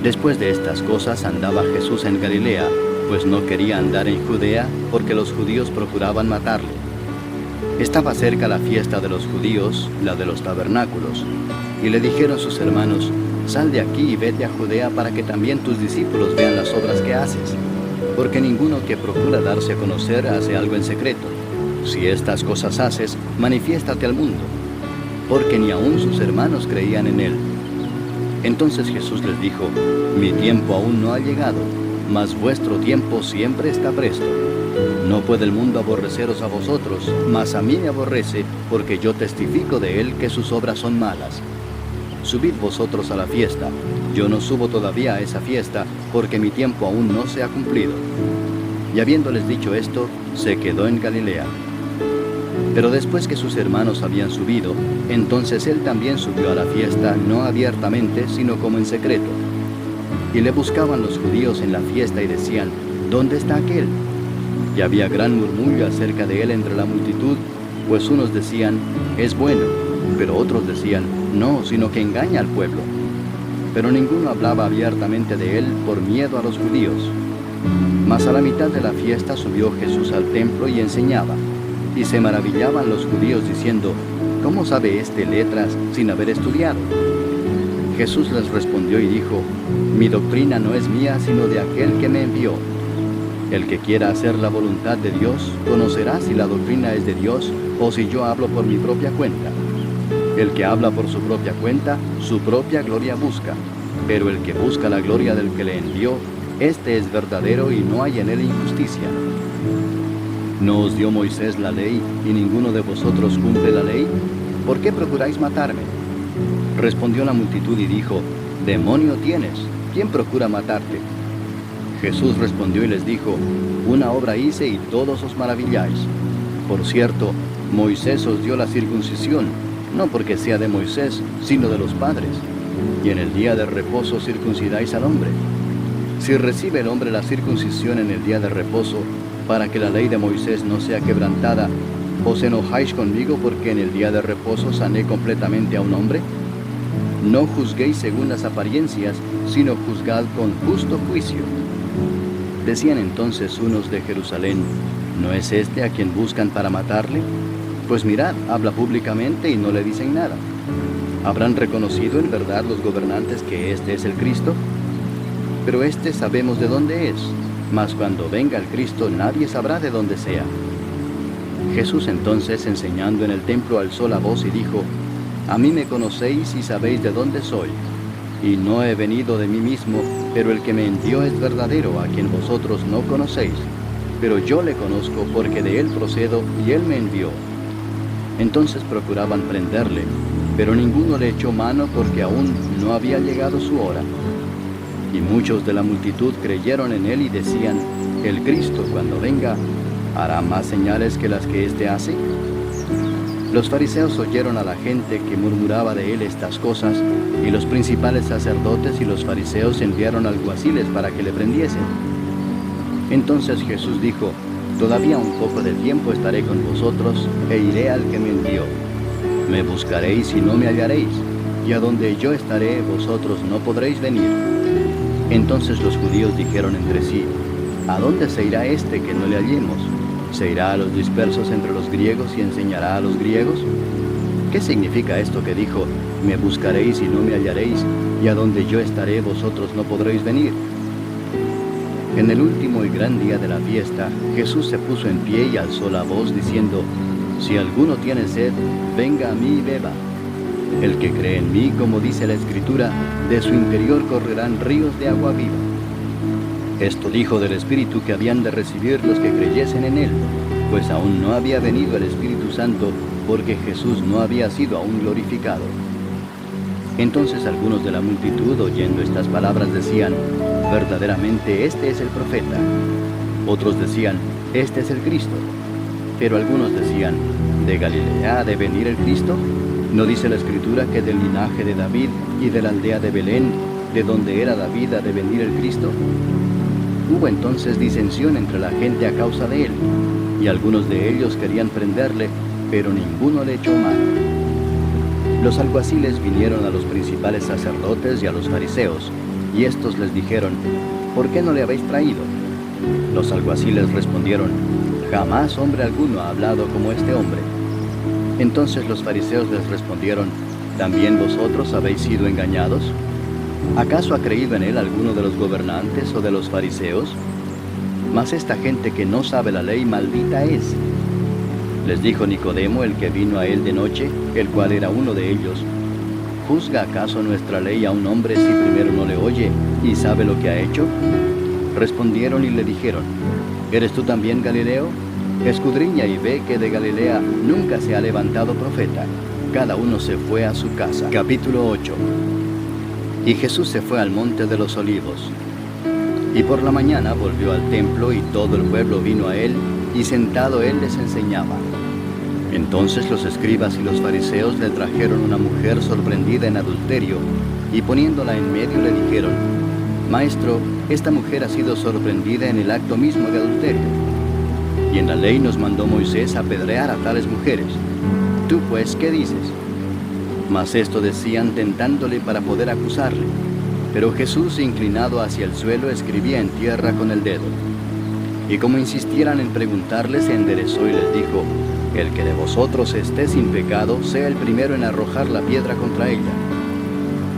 Después de estas cosas andaba Jesús en Galilea, pues no quería andar en Judea, porque los judíos procuraban matarle. Estaba cerca la fiesta de los judíos, la de los tabernáculos, y le dijeron sus hermanos, sal de aquí y vete a Judea para que también tus discípulos vean las obras que haces, porque ninguno que procura darse a conocer hace algo en secreto. Si estas cosas haces, manifiéstate al mundo, porque ni aun sus hermanos creían en él. Entonces Jesús les dijo, mi tiempo aún no ha llegado, mas vuestro tiempo siempre está presto. No puede el mundo aborreceros a vosotros, mas a mí me aborrece, porque yo testifico de él que sus obras son malas. Subid vosotros a la fiesta, yo no subo todavía a esa fiesta, porque mi tiempo aún no se ha cumplido. Y habiéndoles dicho esto, se quedó en Galilea. Pero después que sus hermanos habían subido, entonces él también subió a la fiesta, no abiertamente, sino como en secreto. Y le buscaban los judíos en la fiesta y decían, ¿dónde está aquel? Y había gran murmullo acerca de él entre la multitud, pues unos decían, es bueno, pero otros decían, no, sino que engaña al pueblo. Pero ninguno hablaba abiertamente de él por miedo a los judíos. Mas a la mitad de la fiesta subió Jesús al templo y enseñaba. Y se maravillaban los judíos diciendo, ¿cómo sabe este letras sin haber estudiado? Jesús les respondió y dijo, mi doctrina no es mía sino de aquel que me envió. El que quiera hacer la voluntad de Dios, conocerá si la doctrina es de Dios o si yo hablo por mi propia cuenta. El que habla por su propia cuenta, su propia gloria busca, pero el que busca la gloria del que le envió, este es verdadero y no hay en él injusticia. ¿No os dio Moisés la ley y ninguno de vosotros cumple la ley? ¿Por qué procuráis matarme? Respondió la multitud y dijo, demonio tienes, ¿quién procura matarte? Jesús respondió y les dijo, una obra hice y todos os maravilláis. Por cierto, Moisés os dio la circuncisión, no porque sea de Moisés, sino de los padres. Y en el día de reposo circuncidáis al hombre. Si recibe el hombre la circuncisión en el día de reposo, para que la ley de Moisés no sea quebrantada, ¿Os enojáis conmigo porque en el día de reposo sané completamente a un hombre? No juzguéis según las apariencias, sino juzgad con justo juicio. Decían entonces unos de Jerusalén, ¿no es este a quien buscan para matarle? Pues mirad, habla públicamente y no le dicen nada. ¿Habrán reconocido en verdad los gobernantes que este es el Cristo? Pero este sabemos de dónde es, mas cuando venga el Cristo nadie sabrá de dónde sea. Jesús entonces, enseñando en el templo, alzó la voz y dijo, a mí me conocéis y sabéis de dónde soy, y no he venido de mí mismo, pero el que me envió es verdadero, a quien vosotros no conocéis, pero yo le conozco porque de él procedo y él me envió. Entonces procuraban prenderle, pero ninguno le echó mano porque aún no había llegado su hora. Y muchos de la multitud creyeron en él y decían, el Cristo, cuando venga, ¿hará más señales que las que éste hace? Los fariseos oyeron a la gente que murmuraba de él estas cosas, y los principales sacerdotes y los fariseos enviaron alguaciles para que le prendiesen. Entonces Jesús dijo, todavía un poco de tiempo estaré con vosotros, e iré al que me envió. Me buscaréis y no me hallaréis, y a donde yo estaré vosotros no podréis venir. Entonces los judíos dijeron entre sí, ¿a dónde se irá este que no le hallemos? ¿Se irá a los dispersos entre los griegos y enseñará a los griegos? ¿Qué significa esto que dijo, me buscaréis y no me hallaréis, y a donde yo estaré vosotros no podréis venir? En el último y gran día de la fiesta, Jesús se puso en pie y alzó la voz diciendo, si alguno tiene sed, venga a mí y beba. El que cree en mí, como dice la Escritura, de su interior correrán ríos de agua viva. Esto dijo del Espíritu que habían de recibir los que creyesen en él, pues aún no había venido el Espíritu Santo, porque Jesús no había sido aún glorificado. Entonces algunos de la multitud, oyendo estas palabras, decían, verdaderamente este es el profeta. Otros decían, este es el Cristo. Pero algunos decían, ¿de Galilea ha de venir el Cristo? ¿No dice la Escritura que del linaje de David y de la aldea de Belén, de donde era David, ha de venir el Cristo? Hubo entonces disensión entre la gente a causa de él, y algunos de ellos querían prenderle, pero ninguno le echó mano. Los alguaciles vinieron a los principales sacerdotes y a los fariseos, y estos les dijeron, ¿por qué no le habéis traído? Los alguaciles respondieron, jamás hombre alguno ha hablado como este hombre. Entonces los fariseos les respondieron, ¿también vosotros habéis sido engañados? ¿Acaso ha creído en él alguno de los gobernantes o de los fariseos? Mas esta gente que no sabe la ley, maldita es. Les dijo Nicodemo, el que vino a él de noche, el cual era uno de ellos, ¿juzga acaso nuestra ley a un hombre si primero no le oye y sabe lo que ha hecho? Respondieron y le dijeron, ¿eres tú también Galileo? Escudriña y ve que de Galilea nunca se ha levantado profeta. Cada uno se fue a su casa. Capítulo 8. Y Jesús se fue al monte de los olivos. Y por la mañana volvió al templo y todo el pueblo vino a él, y sentado él les enseñaba. Entonces los escribas y los fariseos le trajeron una mujer sorprendida en adulterio, y poniéndola en medio le dijeron, Maestro, esta mujer ha sido sorprendida en el acto mismo de adulterio. Y en la ley nos mandó Moisés apedrear a tales mujeres. ¿Tú pues qué dices? Mas esto decían tentándole para poder acusarle. Pero Jesús, inclinado hacia el suelo, escribía en tierra con el dedo. Y como insistieran en preguntarle, se enderezó y les dijo, el que de vosotros esté sin pecado, sea el primero en arrojar la piedra contra ella.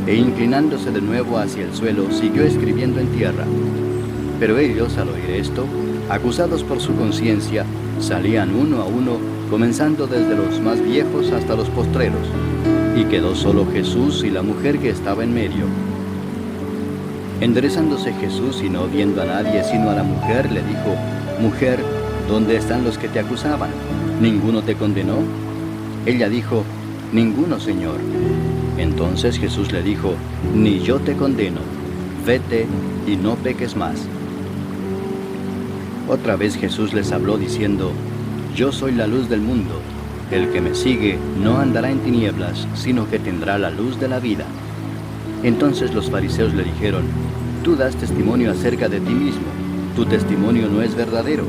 E inclinándose de nuevo hacia el suelo, siguió escribiendo en tierra. Pero ellos, al oír esto, acusados por su conciencia, salían uno a uno, comenzando desde los más viejos hasta los postreros, y quedó solo Jesús y la mujer que estaba en medio. Enderezándose Jesús y no viendo a nadie sino a la mujer, le dijo, Mujer, ¿dónde están los que te acusaban? ¿Ninguno te condenó? Ella dijo, Ninguno, Señor. Entonces Jesús le dijo, Ni yo te condeno, vete y no peques más. Otra vez Jesús les habló diciendo, Yo soy la luz del mundo. El que me sigue no andará en tinieblas, sino que tendrá la luz de la vida. Entonces los fariseos le dijeron, Tú das testimonio acerca de ti mismo, tu testimonio no es verdadero.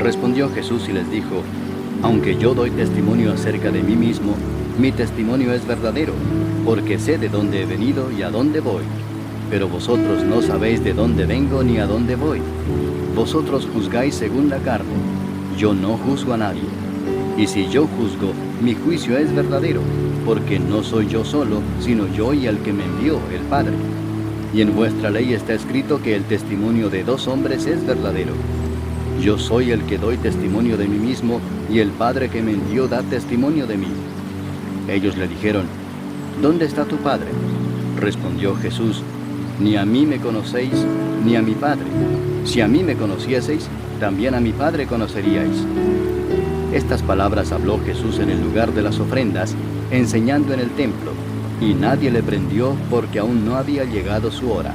Respondió Jesús y les dijo, Aunque yo doy testimonio acerca de mí mismo, mi testimonio es verdadero, porque sé de dónde he venido y a dónde voy. Pero vosotros no sabéis de dónde vengo ni a dónde voy. Vosotros juzgáis según la carne. Yo no juzgo a nadie. Y si yo juzgo, mi juicio es verdadero, porque no soy yo solo, sino yo y el que me envió, el Padre. Y en vuestra ley está escrito que el testimonio de 2 hombres es verdadero. Yo soy el que doy testimonio de mí mismo, y el Padre que me envió da testimonio de mí. Ellos le dijeron, ¿dónde está tu Padre? Respondió Jesús, ni a mí me conocéis, ni a mi Padre. Si a mí me conocieseis, también a mi Padre conoceríais. Estas palabras habló Jesús en el lugar de las ofrendas, enseñando en el templo, y nadie le prendió porque aún no había llegado su hora.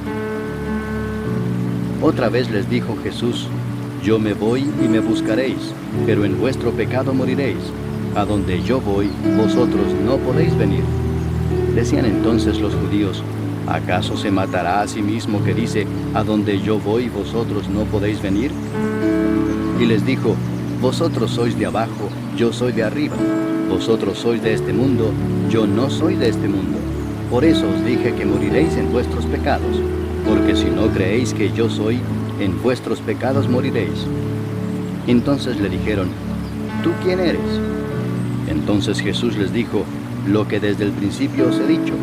Otra vez les dijo Jesús, yo me voy y me buscaréis, pero en vuestro pecado moriréis. A donde yo voy, vosotros no podéis venir. Decían entonces los judíos, ¿acaso se matará a sí mismo que dice, a donde yo voy, vosotros no podéis venir? Y les dijo, vosotros sois de abajo, yo soy de arriba. Vosotros sois de este mundo, yo no soy de este mundo. Por eso os dije que moriréis en vuestros pecados, porque si no creéis que yo soy, en vuestros pecados moriréis. Entonces le dijeron, ¿tú quién eres? Entonces Jesús les dijo, lo que desde el principio os he dicho.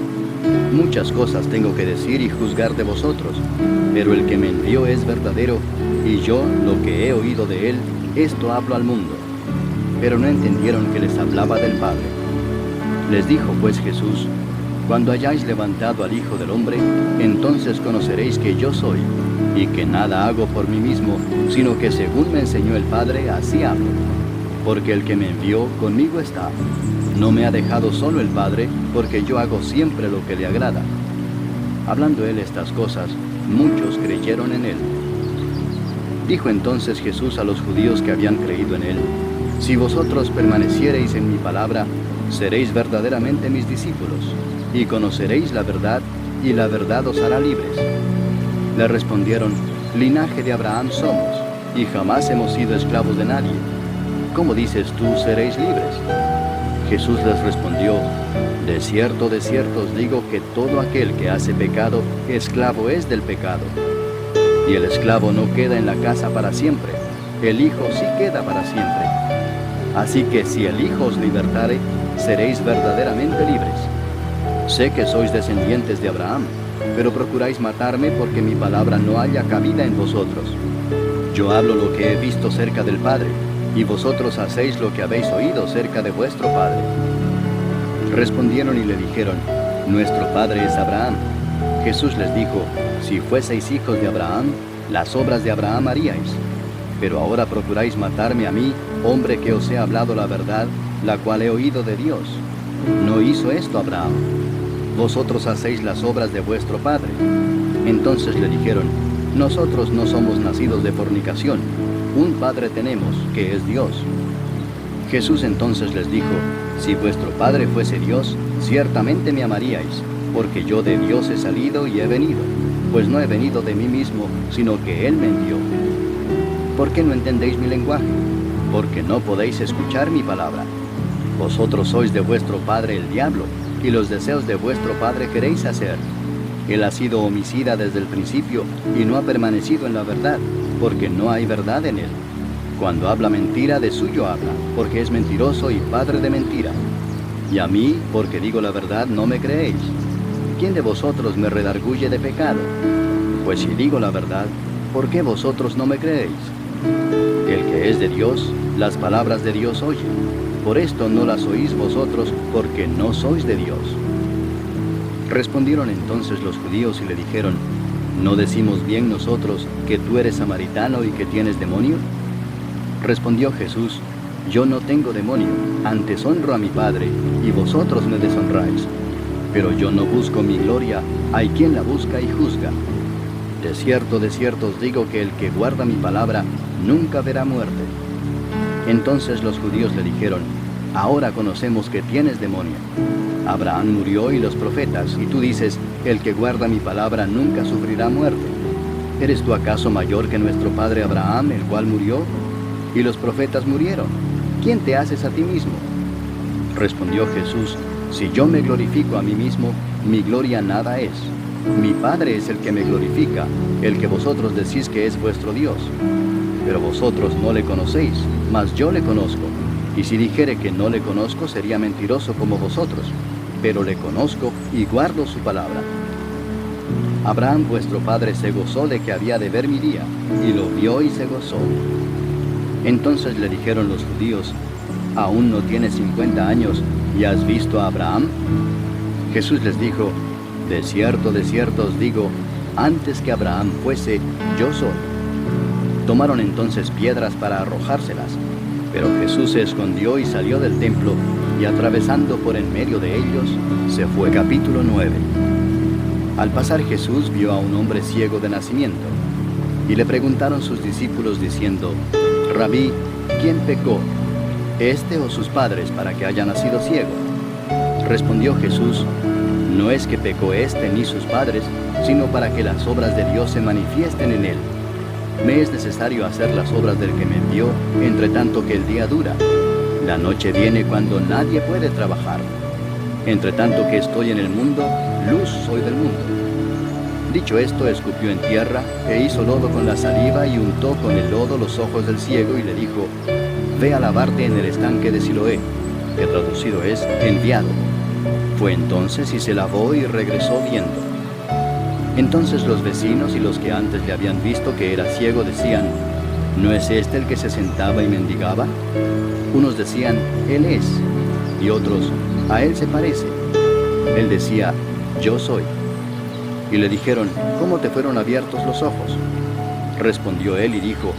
Muchas cosas tengo que decir y juzgar de vosotros, pero el que me envió es verdadero, y yo, lo que he oído de él, esto hablo al mundo. Pero no entendieron que les hablaba del Padre. Les dijo pues Jesús, cuando hayáis levantado al Hijo del Hombre, entonces conoceréis que yo soy, y que nada hago por mí mismo, sino que según me enseñó el Padre, así hablo. Porque el que me envió conmigo está. No me ha dejado solo el Padre, porque yo hago siempre lo que le agrada. Hablando él estas cosas, muchos creyeron en él. Dijo entonces Jesús a los judíos que habían creído en él, si vosotros permaneciereis en mi palabra, seréis verdaderamente mis discípulos, y conoceréis la verdad, y la verdad os hará libres. Le respondieron, linaje de Abraham somos, y jamás hemos sido esclavos de nadie. ¿Cómo dices tú, seréis libres? Jesús les respondió, de cierto os digo que todo aquel que hace pecado, esclavo es del pecado. Y el esclavo no queda en la casa para siempre, el Hijo sí queda para siempre. Así que si el Hijo os libertare, seréis verdaderamente libres. Sé que sois descendientes de Abraham, pero procuráis matarme porque mi palabra no haya cabida en vosotros. Yo hablo lo que he visto cerca del Padre, y vosotros hacéis lo que habéis oído cerca de vuestro padre. Respondieron y le dijeron, nuestro padre es Abraham. Jesús les dijo, si fueseis hijos de Abraham, las obras de Abraham haríais. Pero ahora procuráis matarme a mí, hombre que os he hablado la verdad, la cual he oído de Dios. No hizo esto Abraham. Vosotros hacéis las obras de vuestro padre. Entonces le dijeron, nosotros no somos nacidos de fornicación, un Padre tenemos, que es Dios. Jesús entonces les dijo, si vuestro Padre fuese Dios, ciertamente me amaríais, porque yo de Dios he salido y he venido, pues no he venido de mí mismo, sino que Él me envió. ¿Por qué no entendéis mi lenguaje? Porque no podéis escuchar mi palabra. Vosotros sois de vuestro padre el diablo, y los deseos de vuestro padre queréis hacer. Él ha sido homicida desde el principio, y no ha permanecido en la verdad, porque no hay verdad en él. Cuando habla mentira, de suyo habla, porque es mentiroso y padre de mentira. Y a mí, porque digo la verdad, no me creéis. ¿Quién de vosotros me redarguye de pecado? Pues si digo la verdad, ¿por qué vosotros no me creéis? El que es de Dios, las palabras de Dios oye. Por esto no las oís vosotros, porque no sois de Dios. Respondieron entonces los judíos y le dijeron, ¿no decimos bien nosotros que tú eres samaritano y que tienes demonio? Respondió Jesús, yo no tengo demonio, antes honro a mi Padre, y vosotros me deshonráis. Pero yo no busco mi gloria, hay quien la busca y juzga. De cierto os digo que el que guarda mi palabra nunca verá muerte. Entonces los judíos le dijeron, ahora conocemos que tienes demonio. Abraham murió y los profetas, y tú dices, el que guarda mi palabra nunca sufrirá muerte. ¿Eres tú acaso mayor que nuestro padre Abraham, el cual murió? Y los profetas murieron. ¿quién te haces a ti mismo? Respondió Jesús, si yo me glorifico a mí mismo, mi gloria nada es. Mi Padre es el que me glorifica, el que vosotros decís que es vuestro Dios. Pero vosotros no le conocéis, mas yo le conozco. Y si dijere que no le conozco, sería mentiroso como vosotros. Pero le conozco y guardo su palabra. Abraham vuestro padre se gozó de que había de ver mi día, y lo vio y se gozó. Entonces le dijeron los judíos, ¿aún no tienes 50 años y has visto a Abraham? Jesús les dijo, de cierto os digo, antes que Abraham fuese, yo soy. Tomaron entonces piedras para arrojárselas, pero Jesús se escondió y salió del templo, y atravesando por en medio de ellos, se fue. Capítulo 9. Al pasar Jesús vio a un hombre ciego de nacimiento, y le preguntaron sus discípulos diciendo, Rabí, ¿quién pecó, este o sus padres, para que haya nacido ciego? Respondió Jesús, no es que pecó este ni sus padres, sino para que las obras de Dios se manifiesten en él. Me es necesario hacer las obras del que me envió, entre tanto que el día dura. La noche viene cuando nadie puede trabajar. Entre tanto que estoy en el mundo, luz soy del mundo. Dicho esto, escupió en tierra, e hizo lodo con la saliva, y untó con el lodo los ojos del ciego, y le dijo, ve a lavarte en el estanque de Siloé, que traducido es, enviado. Fue entonces y se lavó y regresó viendo. Entonces los vecinos y los que antes le habían visto que era ciego decían, ¿no es este el que se sentaba y mendigaba? Unos decían, él es, y otros, a él se parece. Él decía, yo soy. Y le dijeron, ¿cómo te fueron abiertos los ojos? Respondió él y dijo,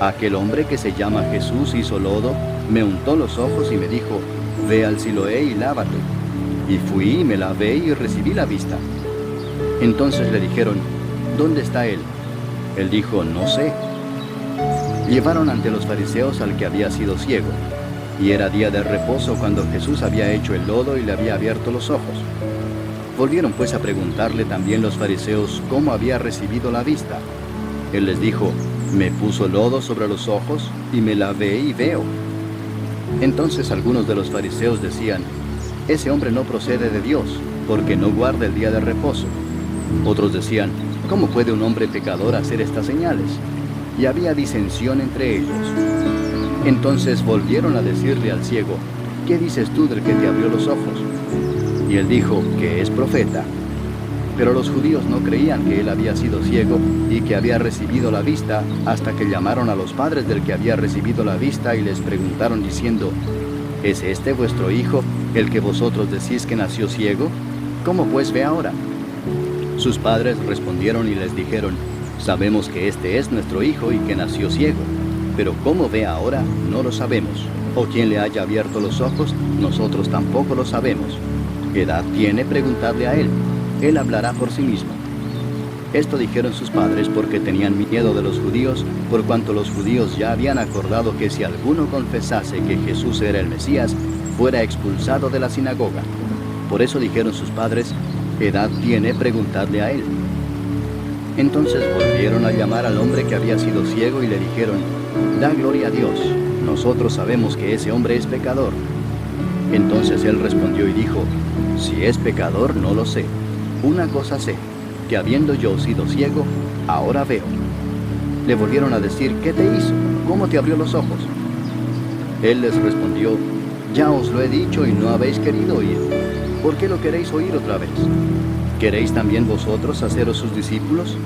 aquel hombre que se llama Jesús hizo lodo, me untó los ojos y me dijo, ve al Siloé y lávate. Y fui y me lavé y recibí la vista. Entonces le dijeron, ¿dónde está él? Él dijo, no sé. Llevaron ante los fariseos al que había sido ciego, y era día de reposo cuando Jesús había hecho el lodo y le había abierto los ojos. Volvieron pues a preguntarle también los fariseos cómo había recibido la vista. Él les dijo, me puso lodo sobre los ojos y me lavé y veo. Entonces algunos de los fariseos decían, ese hombre no procede de Dios, porque no guarda el día de reposo. Otros decían, ¿cómo puede un hombre pecador hacer estas señales? Y había disensión entre ellos. Entonces volvieron a decirle al ciego, ¿qué dices tú del que te abrió los ojos? Y él dijo, que es profeta. Pero los judíos no creían que él había sido ciego y que había recibido la vista, hasta que llamaron a los padres del que había recibido la vista y les preguntaron diciendo, ¿es este vuestro hijo, el que vosotros decís que nació ciego? ¿Cómo pues ve ahora? Sus padres respondieron y les dijeron, sabemos que este es nuestro hijo y que nació ciego, pero cómo ve ahora no lo sabemos, o quién le haya abierto los ojos, nosotros tampoco lo sabemos. ¿Qué edad tiene? Preguntadle a él hablará por sí mismo. Esto dijeron sus padres porque tenían miedo de los judíos, por cuanto los judíos ya habían acordado que si alguno confesase que Jesús era el Mesías, fuera expulsado de la sinagoga. Por eso dijeron sus padres, ¿qué edad tiene? Preguntadle a él. Entonces volvieron a llamar al hombre que había sido ciego y le dijeron, da gloria a Dios, nosotros sabemos que ese hombre es pecador. Entonces él respondió y dijo, si es pecador no lo sé. Una cosa sé, que habiendo yo sido ciego, ahora veo. Le volvieron a decir, ¿qué te hizo? ¿Cómo te abrió los ojos? Él les respondió, ya os lo he dicho y no habéis querido oír. ¿Por qué lo queréis oír otra vez? ¿Queréis también vosotros haceros sus discípulos?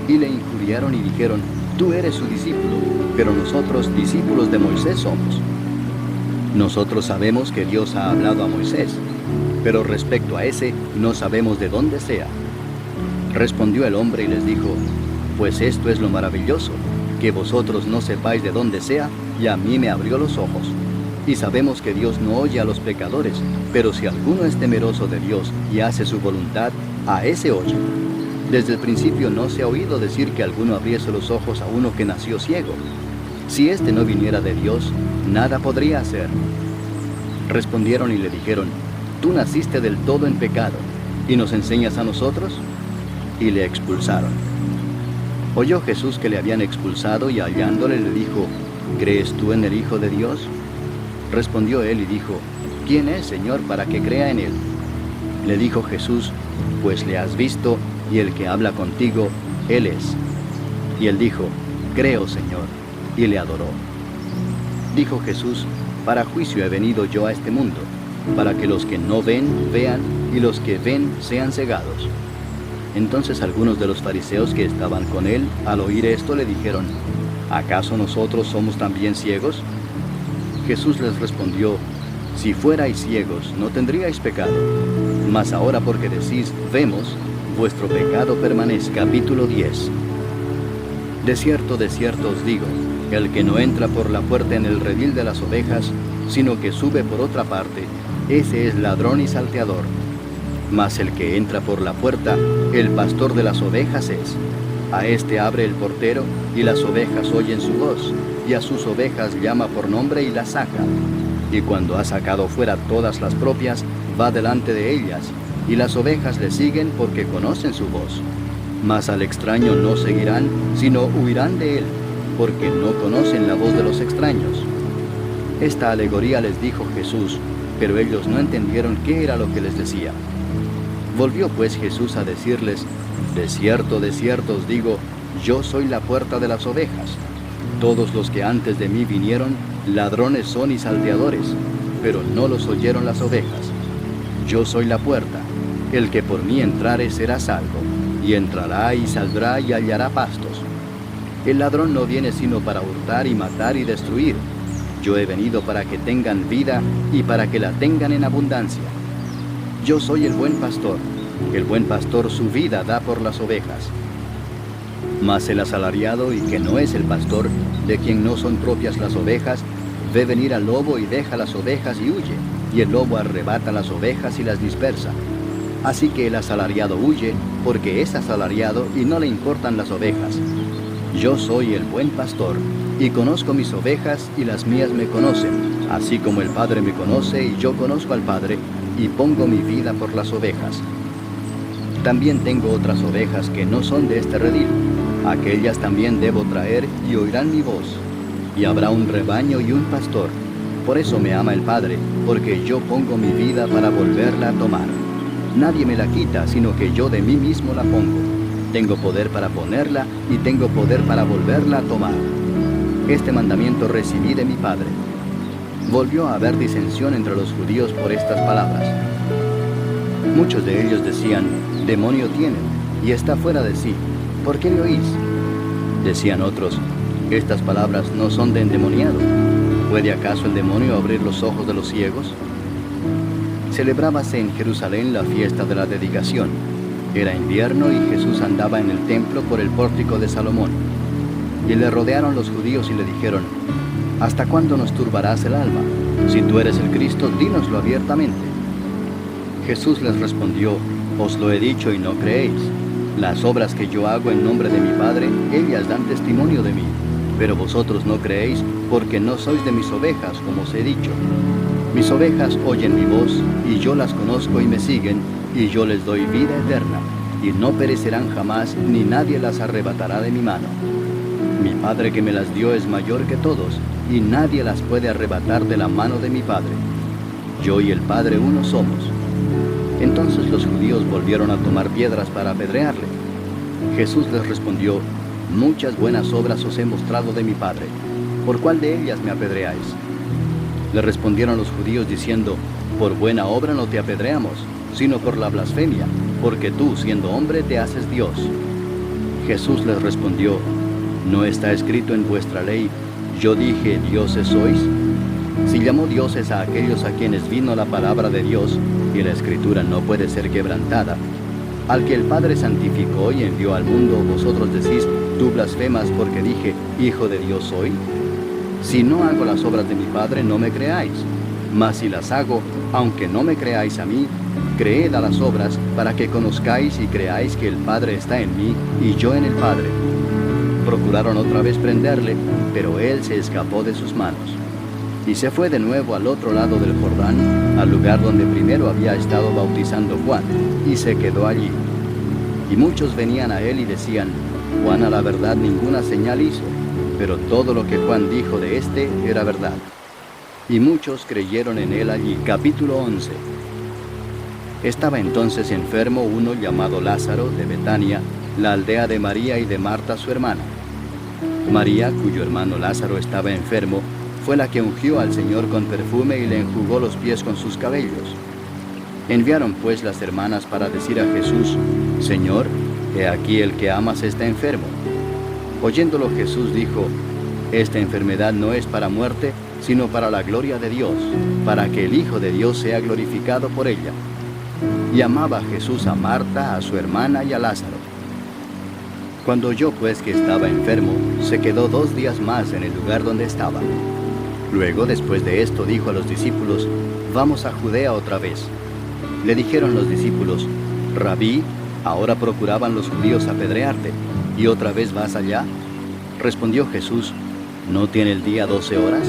Y le injuriaron y dijeron, tú eres su discípulo, pero nosotros discípulos de Moisés somos. Nosotros sabemos que Dios ha hablado a Moisés, pero respecto a ese no sabemos de dónde sea. Respondió el hombre y les dijo, pues esto es lo maravilloso, que vosotros no sepáis de dónde sea, y a mí me abrió los ojos. Y sabemos que Dios no oye a los pecadores, pero si alguno es temeroso de Dios y hace su voluntad, a ese oye. Desde el principio no se ha oído decir que alguno abriese los ojos a uno que nació ciego. Si éste no viniera de Dios, nada podría hacer. Respondieron y le dijeron, tú naciste del todo en pecado, ¿y nos enseñas a nosotros? Y le expulsaron. Oyó Jesús que le habían expulsado y hallándole le dijo, ¿crees tú en el Hijo de Dios? Respondió él y dijo, ¿quién es, Señor, para que crea en él? Le dijo Jesús, pues le has visto, y el que habla contigo, él es. Y él dijo, creo, Señor, y le adoró. Dijo Jesús, para juicio he venido yo a este mundo, para que los que no ven, vean, y los que ven, sean cegados. Entonces algunos de los fariseos que estaban con él, al oír esto, le dijeron, ¿acaso nosotros somos también ciegos? Jesús les respondió, si fuerais ciegos, no tendríais pecado, mas ahora porque decís, vemos, vuestro pecado permanece. Capítulo 10. De cierto os digo, el que no entra por la puerta en el redil de las ovejas, sino que sube por otra parte, ese es ladrón y salteador. Mas el que entra por la puerta, el pastor de las ovejas es. A éste abre el portero, y las ovejas oyen su voz, y a sus ovejas llama por nombre y las saca. Y cuando ha sacado fuera todas las propias, va delante de ellas, y las ovejas le siguen porque conocen su voz. Mas al extraño no seguirán, sino huirán de él, porque no conocen la voz de los extraños. Esta alegoría les dijo Jesús, pero ellos no entendieron qué era lo que les decía. Volvió pues Jesús a decirles, de cierto os digo, yo soy la puerta de las ovejas. Todos los que antes de mí vinieron, ladrones son y salteadores, pero no los oyeron las ovejas. Yo soy la puerta, el que por mí entrare será salvo, y entrará y saldrá y hallará pastos. El ladrón no viene sino para hurtar y matar y destruir. Yo he venido para que tengan vida y para que la tengan en abundancia. Yo soy el buen pastor su vida da por las ovejas. Mas el asalariado, y que no es el pastor, de quien no son propias las ovejas, ve venir al lobo y deja las ovejas y huye, y el lobo arrebata las ovejas y las dispersa. Así que el asalariado huye, porque es asalariado y no le importan las ovejas. Yo soy el buen pastor, y conozco mis ovejas, y las mías me conocen, así como el Padre me conoce, y yo conozco al Padre, y pongo mi vida por las ovejas. También tengo otras ovejas que no son de este redil. Aquellas también debo traer, y oirán mi voz. Y habrá un rebaño y un pastor. Por eso me ama el Padre, porque yo pongo mi vida para volverla a tomar. Nadie me la quita, sino que yo de mí mismo la pongo. Tengo poder para ponerla, y tengo poder para volverla a tomar. Este mandamiento recibí de mi Padre. Volvió a haber disensión entre los judíos por estas palabras. Muchos de ellos decían, demonio tiene, y está fuera de sí. ¿Por qué le oís? Decían otros, estas palabras no son de endemoniado. ¿Puede acaso el demonio abrir los ojos de los ciegos? Celebrábase en Jerusalén la fiesta de la dedicación. Era invierno y Jesús andaba en el templo por el pórtico de Salomón. Y le rodearon los judíos y le dijeron, ¿hasta cuándo nos turbarás el alma? Si tú eres el Cristo, dínoslo abiertamente. Jesús les respondió, os lo he dicho y no creéis. Las obras que yo hago en nombre de mi Padre, ellas dan testimonio de mí. Pero vosotros no creéis, porque no sois de mis ovejas, como os he dicho. Mis ovejas oyen mi voz, y yo las conozco y me siguen, y yo les doy vida eterna, y no perecerán jamás, ni nadie las arrebatará de mi mano. Mi Padre que me las dio es mayor que todos, y nadie las puede arrebatar de la mano de mi Padre. Yo y el Padre uno somos. Entonces los judíos volvieron a tomar piedras para apedrearle. Jesús les respondió, muchas buenas obras os he mostrado de mi Padre. ¿Por cuál de ellas me apedreáis? Le respondieron los judíos diciendo, por buena obra no te apedreamos, sino por la blasfemia, porque tú, siendo hombre, te haces Dios. Jesús les respondió, ¿no está escrito en vuestra ley, yo dije, dioses sois? Si llamó dioses a aquellos a quienes vino la palabra de Dios, y la Escritura no puede ser quebrantada, al que el Padre santificó y envió al mundo, vosotros decís, tú blasfemas porque dije, Hijo de Dios soy. Si no hago las obras de mi Padre, no me creáis. Mas si las hago, aunque no me creáis a mí, creed a las obras, para que conozcáis y creáis que el Padre está en mí, y yo en el Padre. Procuraron otra vez prenderle, pero él se escapó de sus manos. Y se fue de nuevo al otro lado del Jordán, al lugar donde primero había estado bautizando Juan, y se quedó allí. Y muchos venían a él y decían, Juan a la verdad ninguna señal hizo, pero todo lo que Juan dijo de éste era verdad. y muchos creyeron en él allí. Capítulo 11. Estaba entonces enfermo uno llamado Lázaro de Betania, la aldea de María y de Marta su hermana. María, cuyo hermano Lázaro estaba enfermo, fue la que ungió al Señor con perfume y le enjugó los pies con sus cabellos. Enviaron pues las hermanas para decir a Jesús: Señor, he aquí el que amas está enfermo. Oyéndolo Jesús dijo: Esta enfermedad no es para muerte, sino para la gloria de Dios, para que el Hijo de Dios sea glorificado por ella. Y amaba Jesús a Marta, a su hermana y a Lázaro. Cuando oyó pues que estaba enfermo, se quedó 2 días más en el lugar donde estaba. Luego, después de esto, dijo a los discípulos: Vamos a Judea otra vez. Le dijeron los discípulos: Rabí, ahora procuraban los judíos apedrearte, ¿y otra vez vas allá? Respondió Jesús: ¿No tiene el día 12 horas?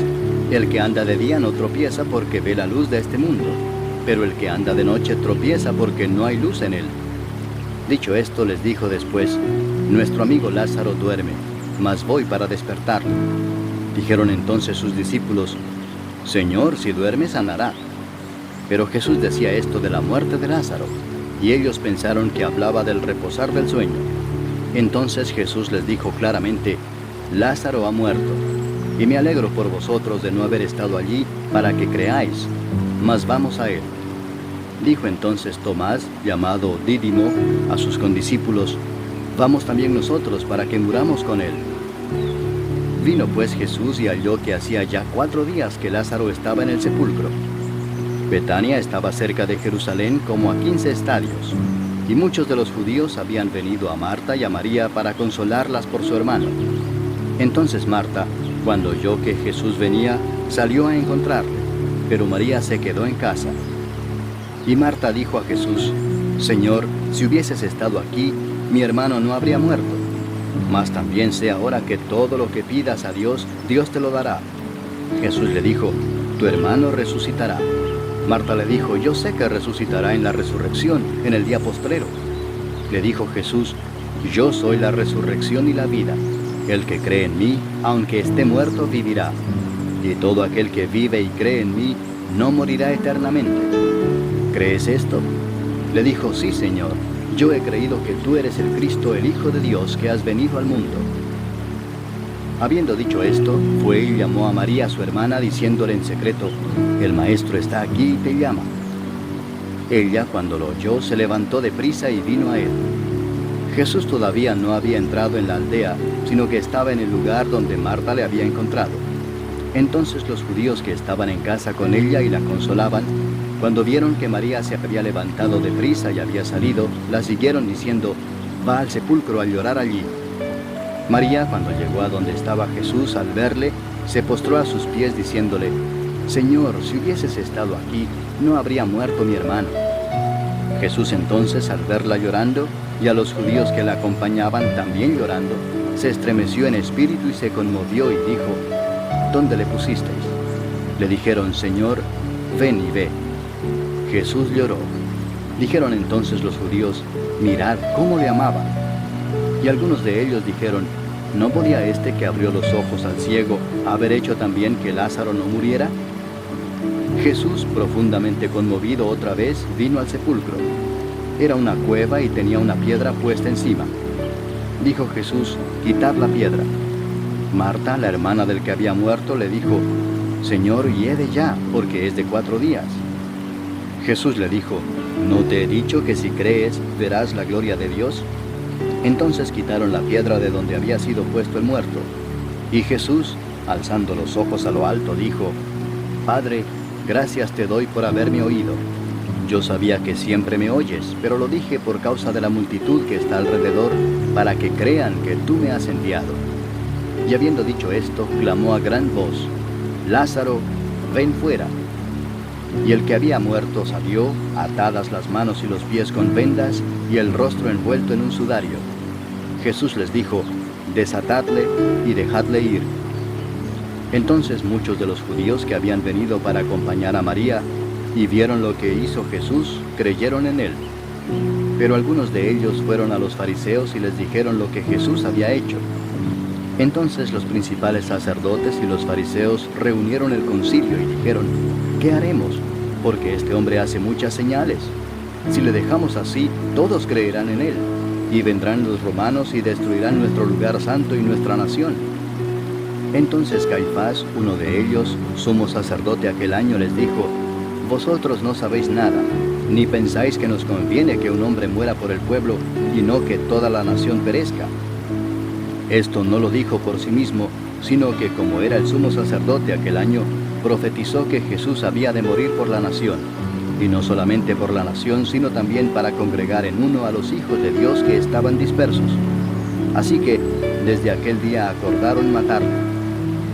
El que anda de día no tropieza porque ve la luz de este mundo, pero el que anda de noche tropieza porque no hay luz en él. Dicho esto, les dijo después: Nuestro amigo Lázaro duerme, mas voy para despertarlo. Dijeron entonces sus discípulos: Señor, si duerme, sanará. Pero Jesús decía esto de la muerte de Lázaro, y ellos pensaron que hablaba del reposar del sueño. Entonces Jesús les dijo claramente: Lázaro ha muerto, y me alegro por vosotros de no haber estado allí para que creáis, mas vamos a él. Dijo entonces Tomás, llamado Dídimo, a sus condiscípulos: Vamos también nosotros para que muramos con él. Vino pues Jesús y halló que hacía ya 4 días que Lázaro estaba en el sepulcro. Betania estaba cerca de Jerusalén como a 15 estadios, y muchos de los judíos habían venido a Marta y a María para consolarlas por su hermano. Entonces Marta, cuando oyó que Jesús venía, salió a encontrarle, pero María se quedó en casa. Y Marta dijo a Jesús: Señor, si hubieses estado aquí, mi hermano no habría muerto. Mas también sé ahora que todo lo que pidas a Dios, Dios te lo dará. Jesús le dijo: Tu hermano resucitará. Marta le dijo: Yo sé que resucitará en la resurrección, en el día postrero. Le dijo Jesús: Yo soy la resurrección y la vida. El que cree en mí, aunque esté muerto, vivirá. Y todo aquel que vive y cree en mí, no morirá eternamente. ¿Crees esto? Le dijo: Sí, Señor. Yo he creído que tú eres el Cristo, el Hijo de Dios, que has venido al mundo. Habiendo dicho esto, fue y llamó a María, su hermana, diciéndole en secreto: El Maestro está aquí y te llama. Ella, cuando lo oyó, se levantó deprisa y vino a él. Jesús todavía no había entrado en la aldea, sino que estaba en el lugar donde Marta le había encontrado. Entonces los judíos que estaban en casa con ella y la consolaban, cuando vieron que María se había levantado deprisa y había salido, la siguieron diciendo: Va al sepulcro a llorar allí. María, cuando llegó a donde estaba Jesús, al verle, se postró a sus pies diciéndole: Señor, si hubieses estado aquí, no habría muerto mi hermano. Jesús entonces, al verla llorando, y a los judíos que la acompañaban también llorando, se estremeció en espíritu y se conmovió y dijo: ¿Dónde le pusisteis? Le dijeron: Señor, ven y ve. Jesús lloró. Dijeron entonces los judíos: Mirad cómo le amaban. Y algunos de ellos dijeron: ¿No podía este que abrió los ojos al ciego haber hecho también que Lázaro no muriera? Jesús, profundamente conmovido otra vez, vino al sepulcro. Era una cueva y tenía una piedra puesta encima. Dijo Jesús: Quitad la piedra. Marta, la hermana del que había muerto, le dijo: Señor, hiede ya, porque es de 4 días. Jesús le dijo: ¿No te he dicho que si crees, verás la gloria de Dios? Entonces quitaron la piedra de donde había sido puesto el muerto. Y Jesús, alzando los ojos a lo alto, dijo: Padre, gracias te doy por haberme oído. Yo sabía que siempre me oyes, pero lo dije por causa de la multitud que está alrededor, para que crean que tú me has enviado. Y habiendo dicho esto, clamó a gran voz: Lázaro, ven fuera. Y el que había muerto salió, atadas las manos y los pies con vendas, y el rostro envuelto en un sudario. Jesús les dijo: Desatadle y dejadle ir. Entonces muchos de los judíos que habían venido para acompañar a María, y vieron lo que hizo Jesús, creyeron en él. Pero algunos de ellos fueron a los fariseos y les dijeron lo que Jesús había hecho. Entonces los principales sacerdotes y los fariseos reunieron el concilio y dijeron: ¿qué haremos? Porque este hombre hace muchas señales. Si le dejamos así, todos creerán en él, y vendrán los romanos y destruirán nuestro lugar santo y nuestra nación. Entonces Caifás, uno de ellos, sumo sacerdote aquel año, les dijo: vosotros no sabéis nada, ni pensáis que nos conviene que un hombre muera por el pueblo, y no que toda la nación perezca. Esto no lo dijo por sí mismo, sino que como era el sumo sacerdote aquel año, profetizó que Jesús había de morir por la nación, y no solamente por la nación, sino también para congregar en uno a los hijos de Dios que estaban dispersos. Así que desde aquel día acordaron matarlo.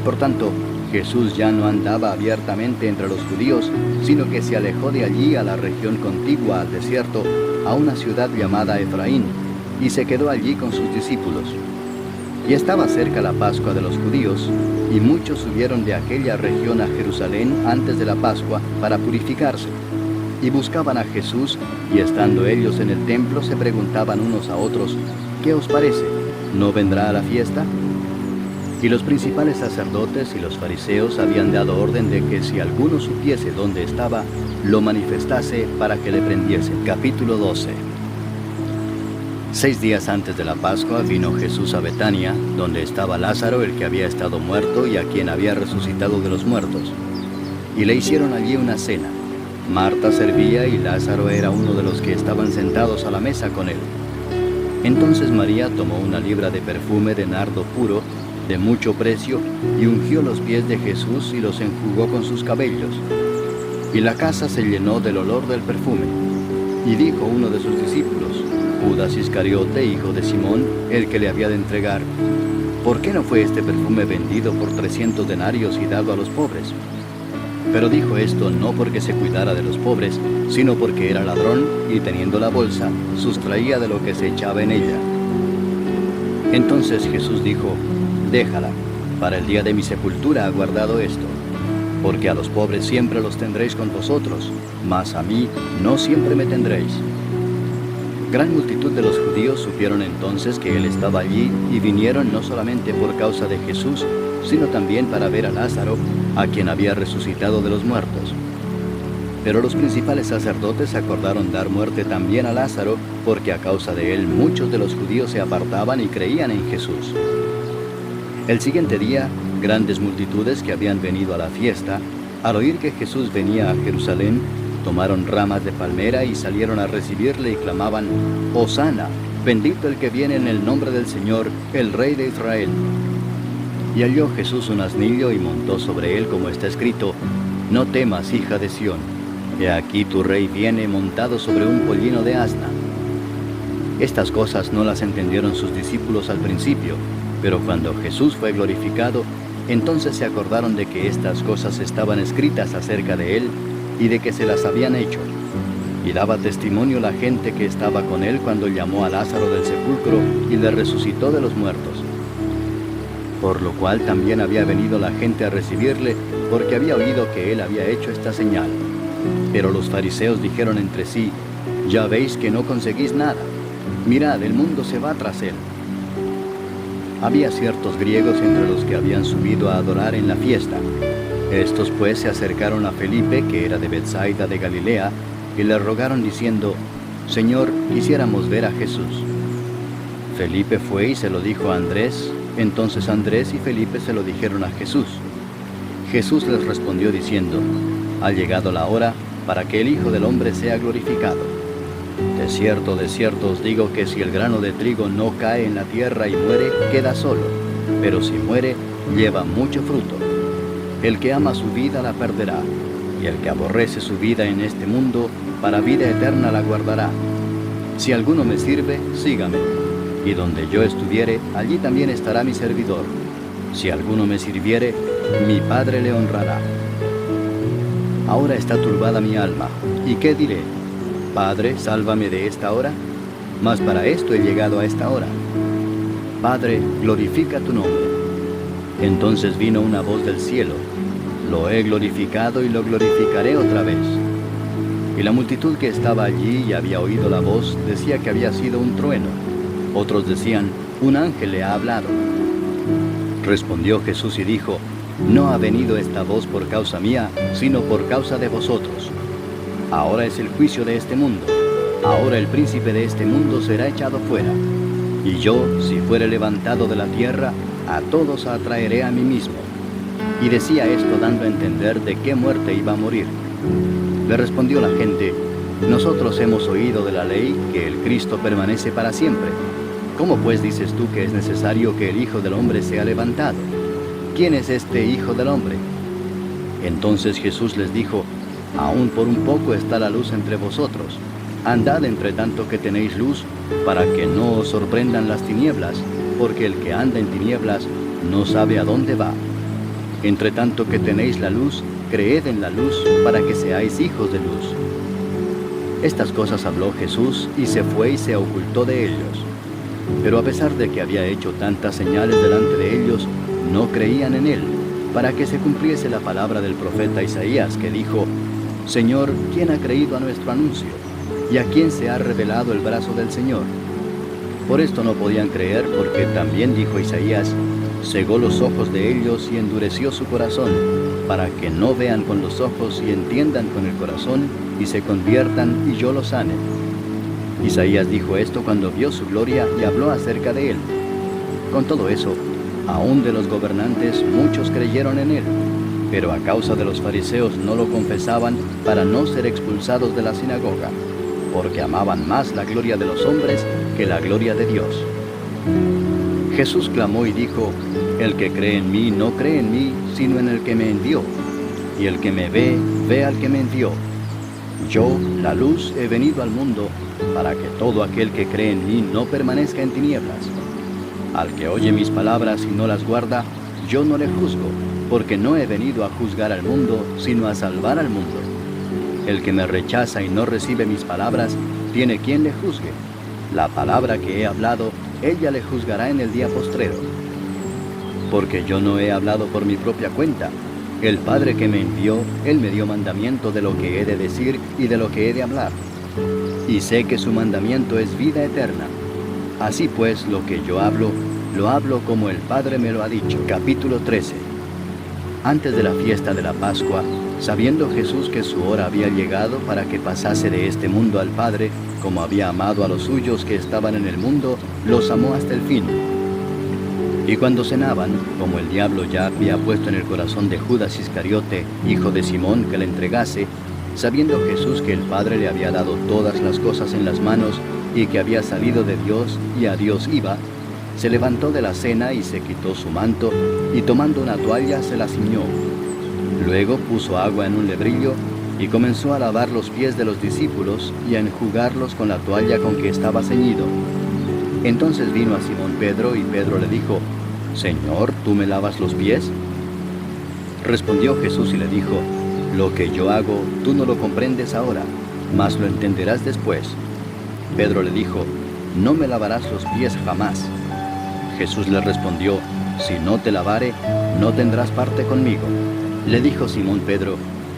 Por tanto, Jesús ya no andaba abiertamente entre los judíos, sino que se alejó de allí a la región contigua al desierto, a una ciudad llamada Efraín, y se quedó allí con sus discípulos. Y estaba cerca la Pascua de los judíos, y muchos subieron de aquella región a Jerusalén antes de la Pascua para purificarse. Y buscaban a Jesús, y estando ellos en el templo se preguntaban unos a otros: ¿qué os parece? ¿No vendrá a la fiesta? Y los principales sacerdotes y los fariseos habían dado orden de que si alguno supiese dónde estaba, lo manifestase para que le prendiesen. Capítulo 12. 6 días antes de la Pascua vino Jesús a Betania, donde estaba Lázaro, el que había estado muerto y a quien había resucitado de los muertos. Y le hicieron allí una cena. Marta servía y Lázaro era uno de los que estaban sentados a la mesa con él. Entonces María tomó una libra de perfume de nardo puro, de mucho precio, y ungió los pies de Jesús y los enjugó con sus cabellos. Y la casa se llenó del olor del perfume. Y dijo uno de sus discípulos, Judas Iscariote, hijo de Simón, el que le había de entregar: ¿por qué no fue este perfume vendido por 300 denarios y dado a los pobres? Pero dijo esto no porque se cuidara de los pobres, sino porque era ladrón, y teniendo la bolsa, sustraía de lo que se echaba en ella. Entonces Jesús dijo: déjala, para el día de mi sepultura ha guardado esto, porque a los pobres siempre los tendréis con vosotros, mas a mí no siempre me tendréis. Gran multitud de los judíos supieron entonces que él estaba allí, y vinieron no solamente por causa de Jesús, sino también para ver a Lázaro, a quien había resucitado de los muertos. Pero los principales sacerdotes acordaron dar muerte también a Lázaro, porque a causa de él muchos de los judíos se apartaban y creían en Jesús. El siguiente día, grandes multitudes que habían venido a la fiesta, al oír que Jesús venía a Jerusalén, tomaron ramas de palmera y salieron a recibirle y clamaban: Hosana, bendito el que viene en el nombre del Señor, el Rey de Israel. Y halló Jesús un asnillo y montó sobre él, como está escrito: no temas, hija de Sión, he aquí tu rey viene montado sobre un pollino de asna. Estas cosas no las entendieron sus discípulos al principio, pero cuando Jesús fue glorificado, entonces se acordaron de que estas cosas estaban escritas acerca de él y de que se las habían hecho. Y daba testimonio la gente que estaba con él cuando llamó a Lázaro del sepulcro y le resucitó de los muertos. Por lo cual también había venido la gente a recibirle, porque había oído que él había hecho esta señal. Pero los fariseos dijeron entre sí: ya veis que no conseguís nada. Mirad, el mundo se va tras él. Había ciertos griegos entre los que habían subido a adorar en la fiesta. Estos pues se acercaron a Felipe, que era de Betsaida de Galilea, y le rogaron diciendo: Señor, quisiéramos ver a Jesús. Felipe fue y se lo dijo a Andrés. Entonces Andrés y Felipe se lo dijeron a Jesús. Jesús les respondió diciendo: ha llegado la hora para que el Hijo del Hombre sea glorificado. De cierto os digo que si el grano de trigo no cae en la tierra y muere, queda solo, pero si muere, lleva mucho fruto. El que ama su vida la perderá, y el que aborrece su vida en este mundo, para vida eterna la guardará. Si alguno me sirve, sígame, y donde yo estuviere, allí también estará mi servidor. Si alguno me sirviere, mi Padre le honrará. Ahora está turbada mi alma, ¿y qué diré? Padre, sálvame de esta hora, mas para esto he llegado a esta hora. Padre, glorifica tu nombre. Entonces vino una voz del cielo: lo he glorificado y lo glorificaré otra vez. Y la multitud que estaba allí y había oído la voz decía que había sido un trueno. Otros decían: un ángel le ha hablado. Respondió Jesús y dijo: No ha venido esta voz por causa mía, sino por causa de vosotros. Ahora es el juicio de este mundo. Ahora el príncipe de este mundo será echado fuera. Y yo, si fuere levantado de la tierra, a todos atraeré a mí mismo. Y decía esto dando a entender de qué muerte iba a morir. Le respondió la gente: Nosotros hemos oído de la ley que el Cristo permanece para siempre. ¿Cómo pues dices tú que es necesario que el Hijo del Hombre sea levantado? ¿Quién es este Hijo del Hombre? Entonces Jesús les dijo: Aún por un poco está la luz entre vosotros. Andad entre tanto que tenéis luz, para que no os sorprendan las tinieblas, porque el que anda en tinieblas no sabe a dónde va. Entre tanto que tenéis la luz, creed en la luz, para que seáis hijos de luz. Estas cosas habló Jesús, y se fue y se ocultó de ellos. Pero a pesar de que había hecho tantas señales delante de ellos, no creían en él, para que se cumpliese la palabra del profeta Isaías, que dijo: Señor, ¿quién ha creído a nuestro anuncio? ¿Y a quién se ha revelado el brazo del Señor? Por esto no podían creer, porque también dijo Isaías: Cegó los ojos de ellos y endureció su corazón, para que no vean con los ojos y entiendan con el corazón, y se conviertan y yo los sane. Isaías dijo esto cuando vio su gloria y habló acerca de él. Con todo eso, aún de los gobernantes muchos creyeron en él, pero a causa de los fariseos no lo confesaban para no ser expulsados de la sinagoga, porque amaban más la gloria de los hombres que la gloria de Dios. Jesús clamó y dijo: El que cree en mí no cree en mí, sino en el que me envió. Y el que me ve, ve al que me envió. Yo, la luz, he venido al mundo, para que todo aquel que cree en mí no permanezca en tinieblas. Al que oye mis palabras y no las guarda, yo no le juzgo, porque no he venido a juzgar al mundo, sino a salvar al mundo. El que me rechaza y no recibe mis palabras, tiene quien le juzgue. La palabra que he hablado, ella le juzgará en el día postrero. Porque yo no he hablado por mi propia cuenta. El Padre que me envió, Él me dio mandamiento de lo que he de decir y de lo que he de hablar. Y sé que su mandamiento es vida eterna. Así pues, lo que yo hablo, lo hablo como el Padre me lo ha dicho. Capítulo 13. Antes de la fiesta de la Pascua, sabiendo Jesús que su hora había llegado para que pasase de este mundo al Padre, como había amado a los suyos que estaban en el mundo, los amó hasta el fin. Y cuando cenaban, como el diablo ya había puesto en el corazón de Judas Iscariote, hijo de Simón, que le entregase, sabiendo Jesús que el Padre le había dado todas las cosas en las manos, y que había salido de Dios y a Dios iba, se levantó de la cena y se quitó su manto, y tomando una toalla se la ciñó. Luego puso agua en un lebrillo, y comenzó a lavar los pies de los discípulos, y a enjugarlos con la toalla con que estaba ceñido. Entonces vino a Simón Pedro, y Pedro le dijo: Señor, ¿tú me lavas los pies? Respondió Jesús y le dijo: Lo que yo hago, tú no lo comprendes ahora, mas lo entenderás después. Pedro le dijo: No me lavarás los pies jamás. Jesús le respondió: Si no te lavare, no tendrás parte conmigo. Le dijo Simón Pedro: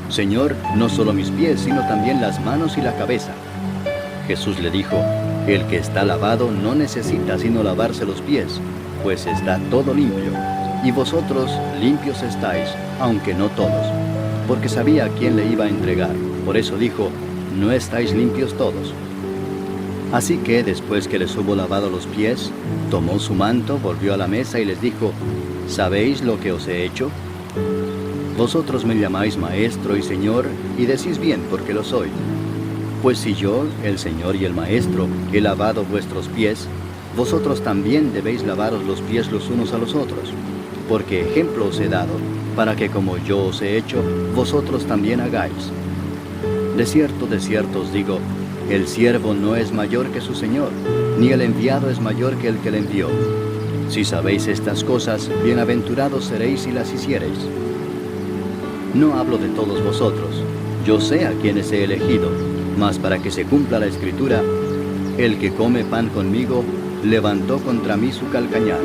Señor, no solo mis pies, sino también las manos y la cabeza. Jesús le dijo: El que está lavado no necesita sino lavarse los pies, pues está todo limpio. Y vosotros limpios estáis, aunque no todos. Porque sabía a quién le iba a entregar. Por eso dijo: No estáis limpios todos. Así que, después que les hubo lavado los pies, tomó su manto, volvió a la mesa y les dijo: ¿Sabéis lo que os he hecho? Vosotros me llamáis Maestro y Señor, y decís bien, porque lo soy. Pues si yo, el Señor y el Maestro, he lavado vuestros pies, vosotros también debéis lavaros los pies los unos a los otros, porque ejemplo os he dado, para que como yo os he hecho, vosotros también hagáis. De cierto os digo, el siervo no es mayor que su Señor, ni el enviado es mayor que el que le envió. Si sabéis estas cosas, bienaventurados seréis si las hiciereis. No hablo de todos vosotros, yo sé a quienes he elegido, mas para que se cumpla la Escritura, el que come pan conmigo, levantó contra mí su calcañar.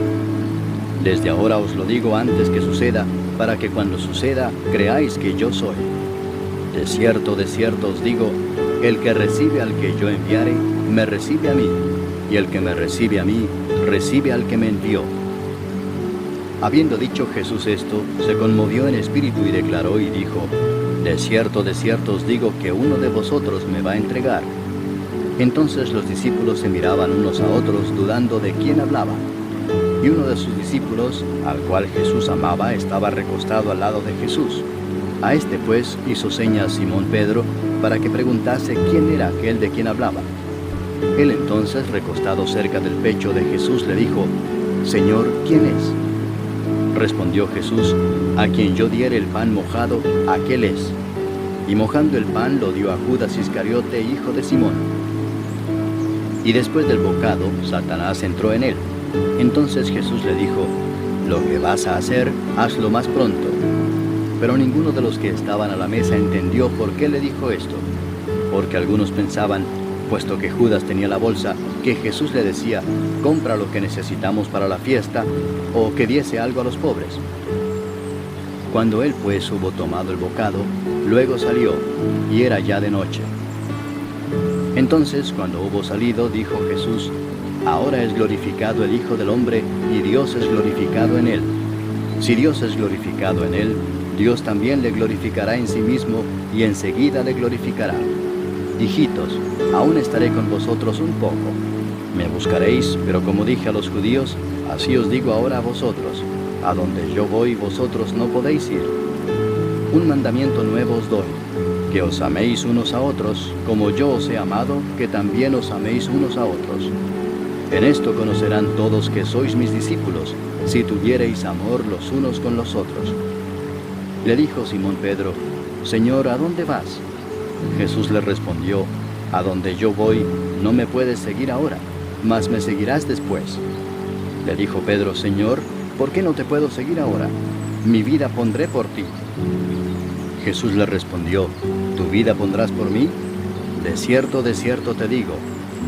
Desde ahora os lo digo antes que suceda, para que cuando suceda, creáis que yo soy. De cierto os digo, el que recibe al que yo enviare, me recibe a mí, y el que me recibe a mí, recibe al que me envió. Habiendo dicho Jesús esto, se conmovió en espíritu y declaró y dijo: de cierto os digo que uno de vosotros me va a entregar. Entonces los discípulos se miraban unos a otros, dudando de quién hablaba. Y uno de sus discípulos, al cual Jesús amaba, estaba recostado al lado de Jesús. A este pues hizo señas Simón Pedro para que preguntase quién era aquel de quien hablaba. Él entonces, recostado cerca del pecho de Jesús, le dijo: Señor, ¿quién es? Respondió Jesús: a quien yo diere el pan mojado, aquel es. Y mojando el pan lo dio a Judas Iscariote, hijo de Simón. Y después del bocado, Satanás entró en él. Entonces Jesús le dijo: lo que vas a hacer, hazlo más pronto. Pero ninguno de los que estaban a la mesa entendió por qué le dijo esto. Porque algunos pensaban, puesto que Judas tenía la bolsa, que Jesús le decía: compra lo que necesitamos para la fiesta, o que diese algo a los pobres. Cuando él pues hubo tomado el bocado, luego salió, y era ya de noche. Entonces, cuando hubo salido, dijo Jesús: ahora es glorificado el Hijo del Hombre, y Dios es glorificado en él. Si Dios es glorificado en él, Dios también le glorificará en sí mismo, y enseguida le glorificará. Hijitos, aún estaré con vosotros un poco. Me buscaréis, pero como dije a los judíos, así os digo ahora a vosotros: a donde yo voy, vosotros no podéis ir. Un mandamiento nuevo os doy: que os améis unos a otros, como yo os he amado, que también os améis unos a otros. En esto conocerán todos que sois mis discípulos, si tuviereis amor los unos con los otros. Le dijo Simón Pedro: Señor, ¿a dónde vas? Jesús le respondió: a donde yo voy, no me puedes seguir ahora, mas me seguirás después. Le dijo Pedro: Señor, ¿por qué no te puedo seguir ahora? Mi vida pondré por ti. Jesús le respondió: ¿tu vida pondrás por mí? De cierto te digo,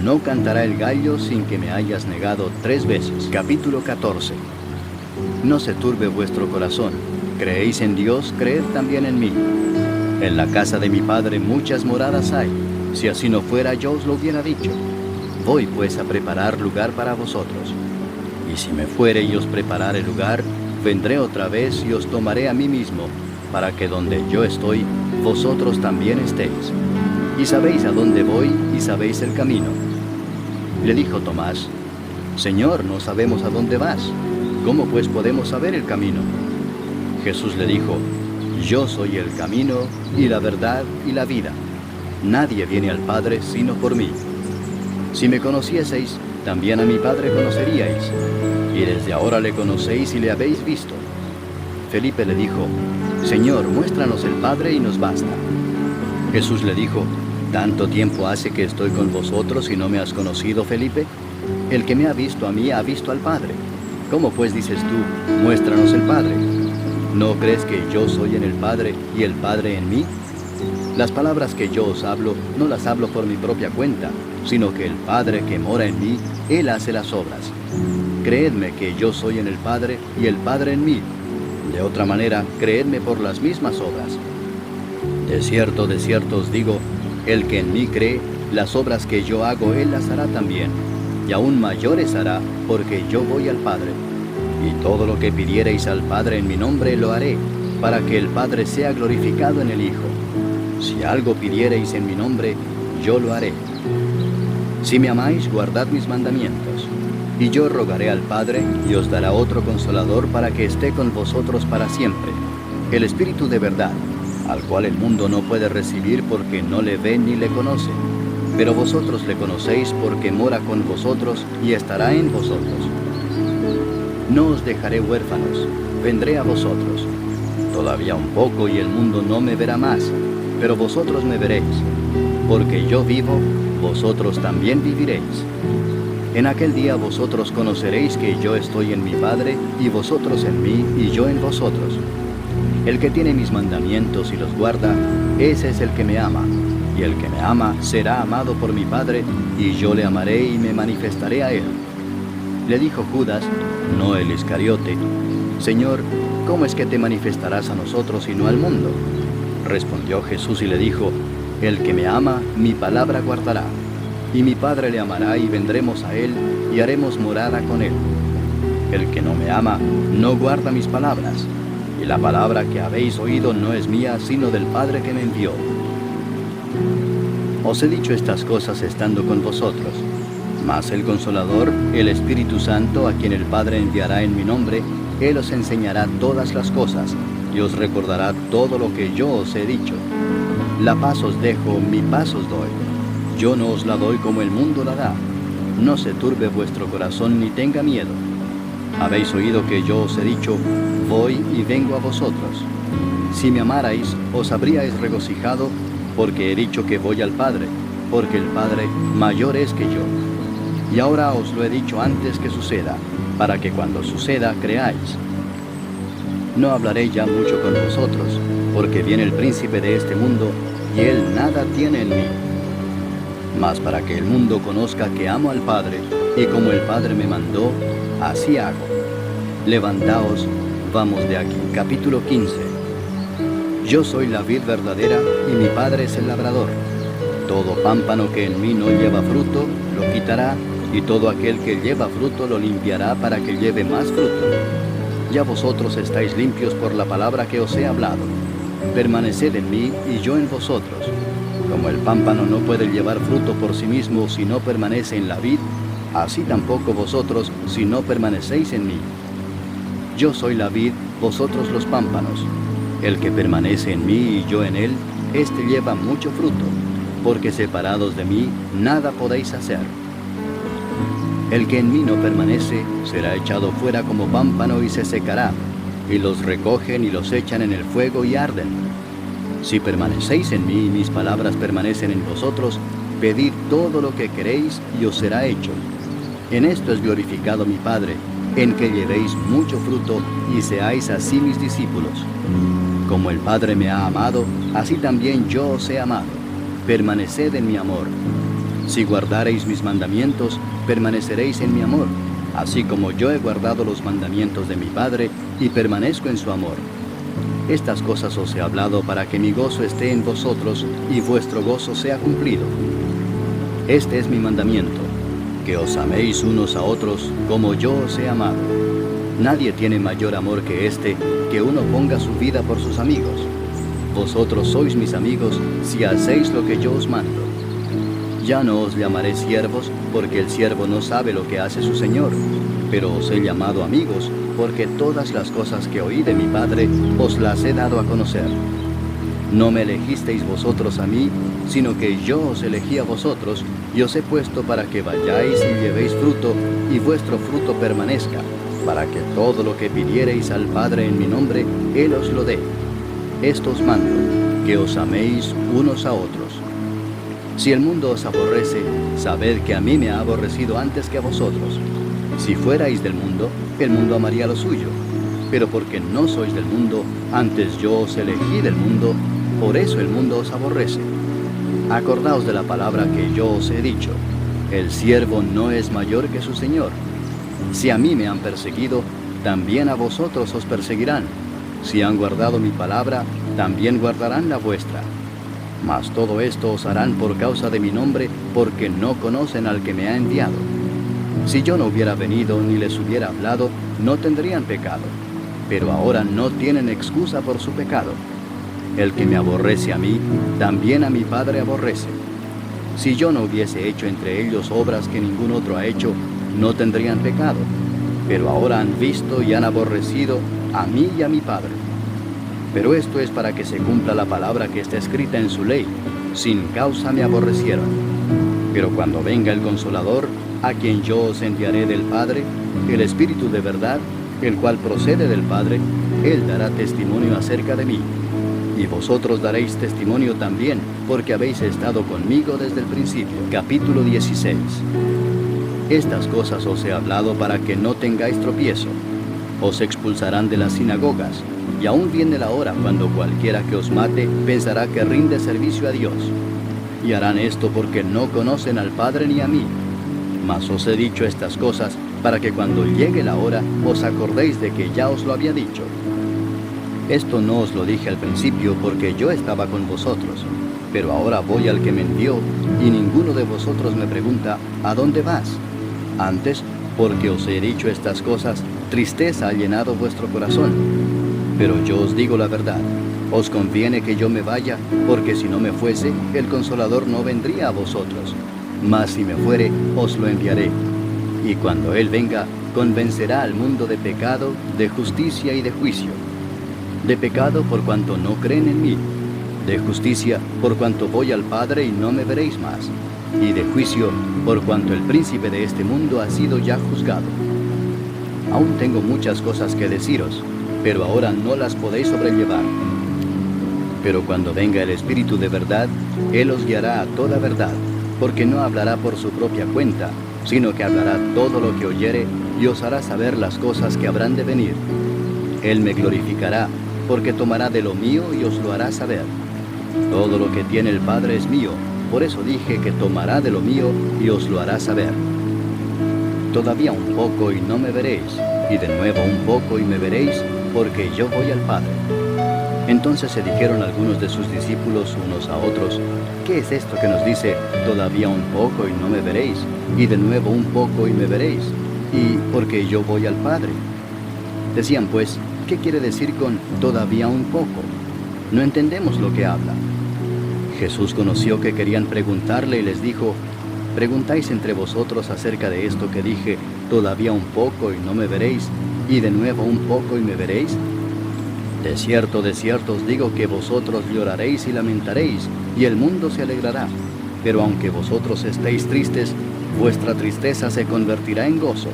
no cantará el gallo sin que me hayas negado 3 veces. Capítulo 14. No se turbe vuestro corazón. Creéis en Dios, creed también en mí. En la casa de mi Padre muchas moradas hay. Si así no fuera, yo os lo hubiera dicho. Voy pues a preparar lugar para vosotros. Y si me fuere y os preparare lugar, vendré otra vez y os tomaré a mí mismo, para que donde yo estoy, vosotros también estéis. Y sabéis a dónde voy, y sabéis el camino. Le dijo Tomás: Señor, no sabemos a dónde vas. ¿Cómo pues podemos saber el camino? Jesús le dijo: yo soy el camino, y la verdad, y la vida. Nadie viene al Padre sino por mí. Si me conocieseis, también a mi Padre conoceríais, y desde ahora le conocéis y le habéis visto. Felipe le dijo: Señor, muéstranos el Padre y nos basta. Jesús le dijo: ¿tanto tiempo hace que estoy con vosotros y no me has conocido, Felipe? El que me ha visto a mí ha visto al Padre. ¿Cómo pues dices tú, muéstranos el Padre? ¿No crees que yo soy en el Padre y el Padre en mí? Las palabras que yo os hablo, no las hablo por mi propia cuenta, sino que el Padre que mora en mí, Él hace las obras. Creedme que yo soy en el Padre y el Padre en mí. De otra manera, creedme por las mismas obras. De cierto os digo, el que en mí cree, las obras que yo hago, Él las hará también, y aún mayores hará, porque yo voy al Padre. Y todo lo que pidiereis al Padre en mi nombre, lo haré, para que el Padre sea glorificado en el Hijo. Si algo pidiereis en mi nombre, yo lo haré. Si me amáis, guardad mis mandamientos. Y yo rogaré al Padre, y os dará otro Consolador para que esté con vosotros para siempre, el Espíritu de verdad, al cual el mundo no puede recibir porque no le ve ni le conoce. Pero vosotros le conocéis porque mora con vosotros y estará en vosotros. No os dejaré huérfanos, vendré a vosotros. Todavía un poco y el mundo no me verá más, pero vosotros me veréis. Porque yo vivo, vosotros también viviréis. En aquel día vosotros conoceréis que yo estoy en mi Padre, y vosotros en mí, y yo en vosotros. El que tiene mis mandamientos y los guarda, ese es el que me ama. Y el que me ama será amado por mi Padre, y yo le amaré y me manifestaré a él. Le dijo Judas, no el Iscariote: Señor, ¿cómo es que te manifestarás a nosotros y no al mundo? Respondió Jesús y le dijo: el que me ama, mi palabra guardará. Y mi Padre le amará y vendremos a él y haremos morada con él. El que no me ama, no guarda mis palabras. Y la palabra que habéis oído no es mía, sino del Padre que me envió. Os he dicho estas cosas estando con vosotros. Mas el Consolador, el Espíritu Santo, a quien el Padre enviará en mi nombre, Él os enseñará todas las cosas, y os recordará todo lo que yo os he dicho. La paz os dejo, mi paz os doy. Yo no os la doy como el mundo la da. No se turbe vuestro corazón ni tenga miedo. Habéis oído que yo os he dicho, voy y vengo a vosotros. Si me amarais, os habríais regocijado, porque he dicho que voy al Padre, porque el Padre mayor es que yo. Y ahora os lo he dicho antes que suceda, para que cuando suceda creáis. No hablaré ya mucho con vosotros, porque viene el príncipe de este mundo, y él nada tiene en mí. Mas para que el mundo conozca que amo al Padre, y como el Padre me mandó, así hago. Levantaos, vamos de aquí. Capítulo 15. Yo soy la vid verdadera, y mi Padre es el labrador. Todo pámpano que en mí no lleva fruto, lo quitará, y todo aquel que lleva fruto lo limpiará para que lleve más fruto. Ya vosotros estáis limpios por la palabra que os he hablado. Permaneced en mí y yo en vosotros. Como el pámpano no puede llevar fruto por sí mismo si no permanece en la vid, así tampoco vosotros si no permanecéis en mí. Yo soy la vid, vosotros los pámpanos. El que permanece en mí y yo en él, éste lleva mucho fruto, porque separados de mí nada podéis hacer. El que en mí no permanece será echado fuera como pámpano y se secará, y los recogen y los echan en el fuego y arden. Si permanecéis en mí y mis palabras permanecen en vosotros, pedid todo lo que queréis y os será hecho. En esto es glorificado mi Padre, en que llevéis mucho fruto y seáis así mis discípulos. Como el Padre me ha amado, así también yo os he amado. Permaneced en mi amor. Si guardareis mis mandamientos, permaneceréis en mi amor, así como yo he guardado los mandamientos de mi Padre y permanezco en su amor. Estas cosas os he hablado para que mi gozo esté en vosotros y vuestro gozo sea cumplido. Este es mi mandamiento, que os améis unos a otros como yo os he amado. Nadie tiene mayor amor que este, que uno ponga su vida por sus amigos. Vosotros sois mis amigos si hacéis lo que yo os mando. Ya no os llamaré siervos, porque el siervo no sabe lo que hace su Señor, pero os he llamado amigos, porque todas las cosas que oí de mi Padre os las he dado a conocer. No me elegisteis vosotros a mí, sino que yo os elegí a vosotros, y os he puesto para que vayáis y llevéis fruto, y vuestro fruto permanezca, para que todo lo que pidiereis al Padre en mi nombre, Él os lo dé. Esto os mando, que os améis unos a otros. Si el mundo os aborrece, sabed que a mí me ha aborrecido antes que a vosotros. Si fuerais del mundo, el mundo amaría lo suyo. Pero porque no sois del mundo, antes yo os elegí del mundo, por eso el mundo os aborrece. Acordaos de la palabra que yo os he dicho. El siervo no es mayor que su Señor. Si a mí me han perseguido, también a vosotros os perseguirán. Si han guardado mi palabra, también guardarán la vuestra. Mas todo esto os harán por causa de mi nombre, porque no conocen al que me ha enviado. Si yo no hubiera venido ni les hubiera hablado, no tendrían pecado. Pero ahora no tienen excusa por su pecado. El que me aborrece a mí, también a mi Padre aborrece. Si yo no hubiese hecho entre ellos obras que ningún otro ha hecho, no tendrían pecado. Pero ahora han visto y han aborrecido a mí y a mi Padre. Pero esto es para que se cumpla la palabra que está escrita en su ley. Sin causa me aborrecieron. Pero cuando venga el Consolador, a quien yo os enviaré del Padre, el Espíritu de verdad, el cual procede del Padre, Él dará testimonio acerca de mí. Y vosotros daréis testimonio también, porque habéis estado conmigo desde el principio. Capítulo 16. Estas cosas os he hablado para que no tengáis tropiezo. Os expulsarán de las sinagogas, y aún viene la hora cuando cualquiera que os mate pensará que rinde servicio a Dios. Y harán esto porque no conocen al Padre ni a mí. Mas os he dicho estas cosas para que cuando llegue la hora os acordéis de que ya os lo había dicho. Esto no os lo dije al principio porque yo estaba con vosotros, pero ahora voy al que me envió, y ninguno de vosotros me pregunta, ¿a dónde vas? Antes, porque os he dicho estas cosas, tristeza ha llenado vuestro corazón. Pero yo os digo la verdad, os conviene que yo me vaya, porque si no me fuese, el Consolador no vendría a vosotros. Mas si me fuere, os lo enviaré. Y cuando Él venga, convencerá al mundo de pecado, de justicia y de juicio. De pecado por cuanto no creen en mí. De justicia por cuanto voy al Padre y no me veréis más. Y de juicio por cuanto el príncipe de este mundo ha sido ya juzgado. Aún tengo muchas cosas que deciros, pero ahora no las podéis sobrellevar. Pero cuando venga el Espíritu de verdad, Él os guiará a toda verdad, porque no hablará por su propia cuenta, sino que hablará todo lo que oyere y os hará saber las cosas que habrán de venir. Él me glorificará, porque tomará de lo mío y os lo hará saber. Todo lo que tiene el Padre es mío, por eso dije que tomará de lo mío y os lo hará saber. Todavía un poco y no me veréis, y de nuevo un poco y me veréis, porque yo voy al Padre. Entonces se dijeron algunos de sus discípulos unos a otros, ¿qué es esto que nos dice, todavía un poco y no me veréis, y de nuevo un poco y me veréis, y porque yo voy al Padre? Decían pues, ¿qué quiere decir con todavía un poco? No entendemos lo que habla. Jesús conoció que querían preguntarle y les dijo, ¿preguntáis entre vosotros acerca de esto que dije, todavía un poco y no me veréis, y de nuevo un poco y me veréis? De cierto os digo que vosotros lloraréis y lamentaréis, y el mundo se alegrará. Pero aunque vosotros estéis tristes, vuestra tristeza se convertirá en gozo.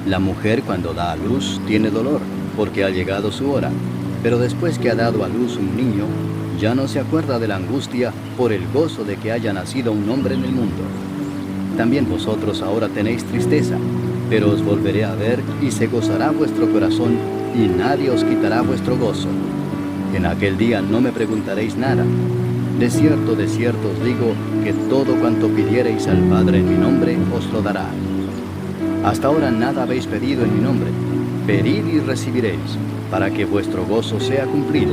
La mujer cuando da a luz tiene dolor, porque ha llegado su hora, pero después que ha dado a luz un niño, ya no se acuerda de la angustia por el gozo de que haya nacido un hombre en el mundo. También vosotros ahora tenéis tristeza, pero os volveré a ver y se gozará vuestro corazón, y nadie os quitará vuestro gozo. En aquel día no me preguntaréis nada. De cierto os digo que todo cuanto pidiereis al Padre en mi nombre os lo dará. Hasta ahora nada habéis pedido en mi nombre. Pedid y recibiréis, para que vuestro gozo sea cumplido.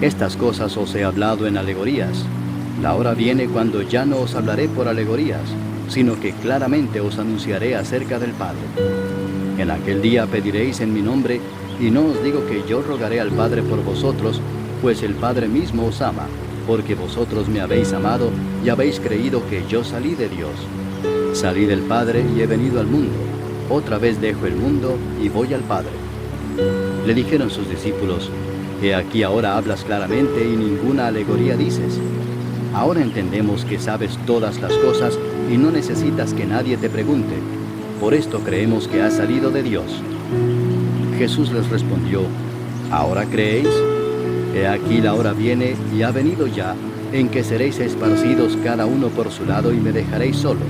Estas cosas os he hablado en alegorías. La hora viene cuando ya no os hablaré por alegorías, sino que claramente os anunciaré acerca del Padre. En aquel día pediréis en mi nombre, y no os digo que yo rogaré al Padre por vosotros, pues el Padre mismo os ama, porque vosotros me habéis amado y habéis creído que yo salí de Dios. Salí del Padre y he venido al mundo. Otra vez dejo el mundo y voy al Padre. Le dijeron sus discípulos, He aquí ahora hablas claramente y ninguna alegoría dices. Ahora entendemos que sabes todas las cosas y no necesitas que nadie te pregunte. Por esto creemos que has salido de Dios. Jesús les respondió, ¿ahora creéis? He aquí la hora viene y ha venido ya, en que seréis esparcidos cada uno por su lado y me dejaréis solo.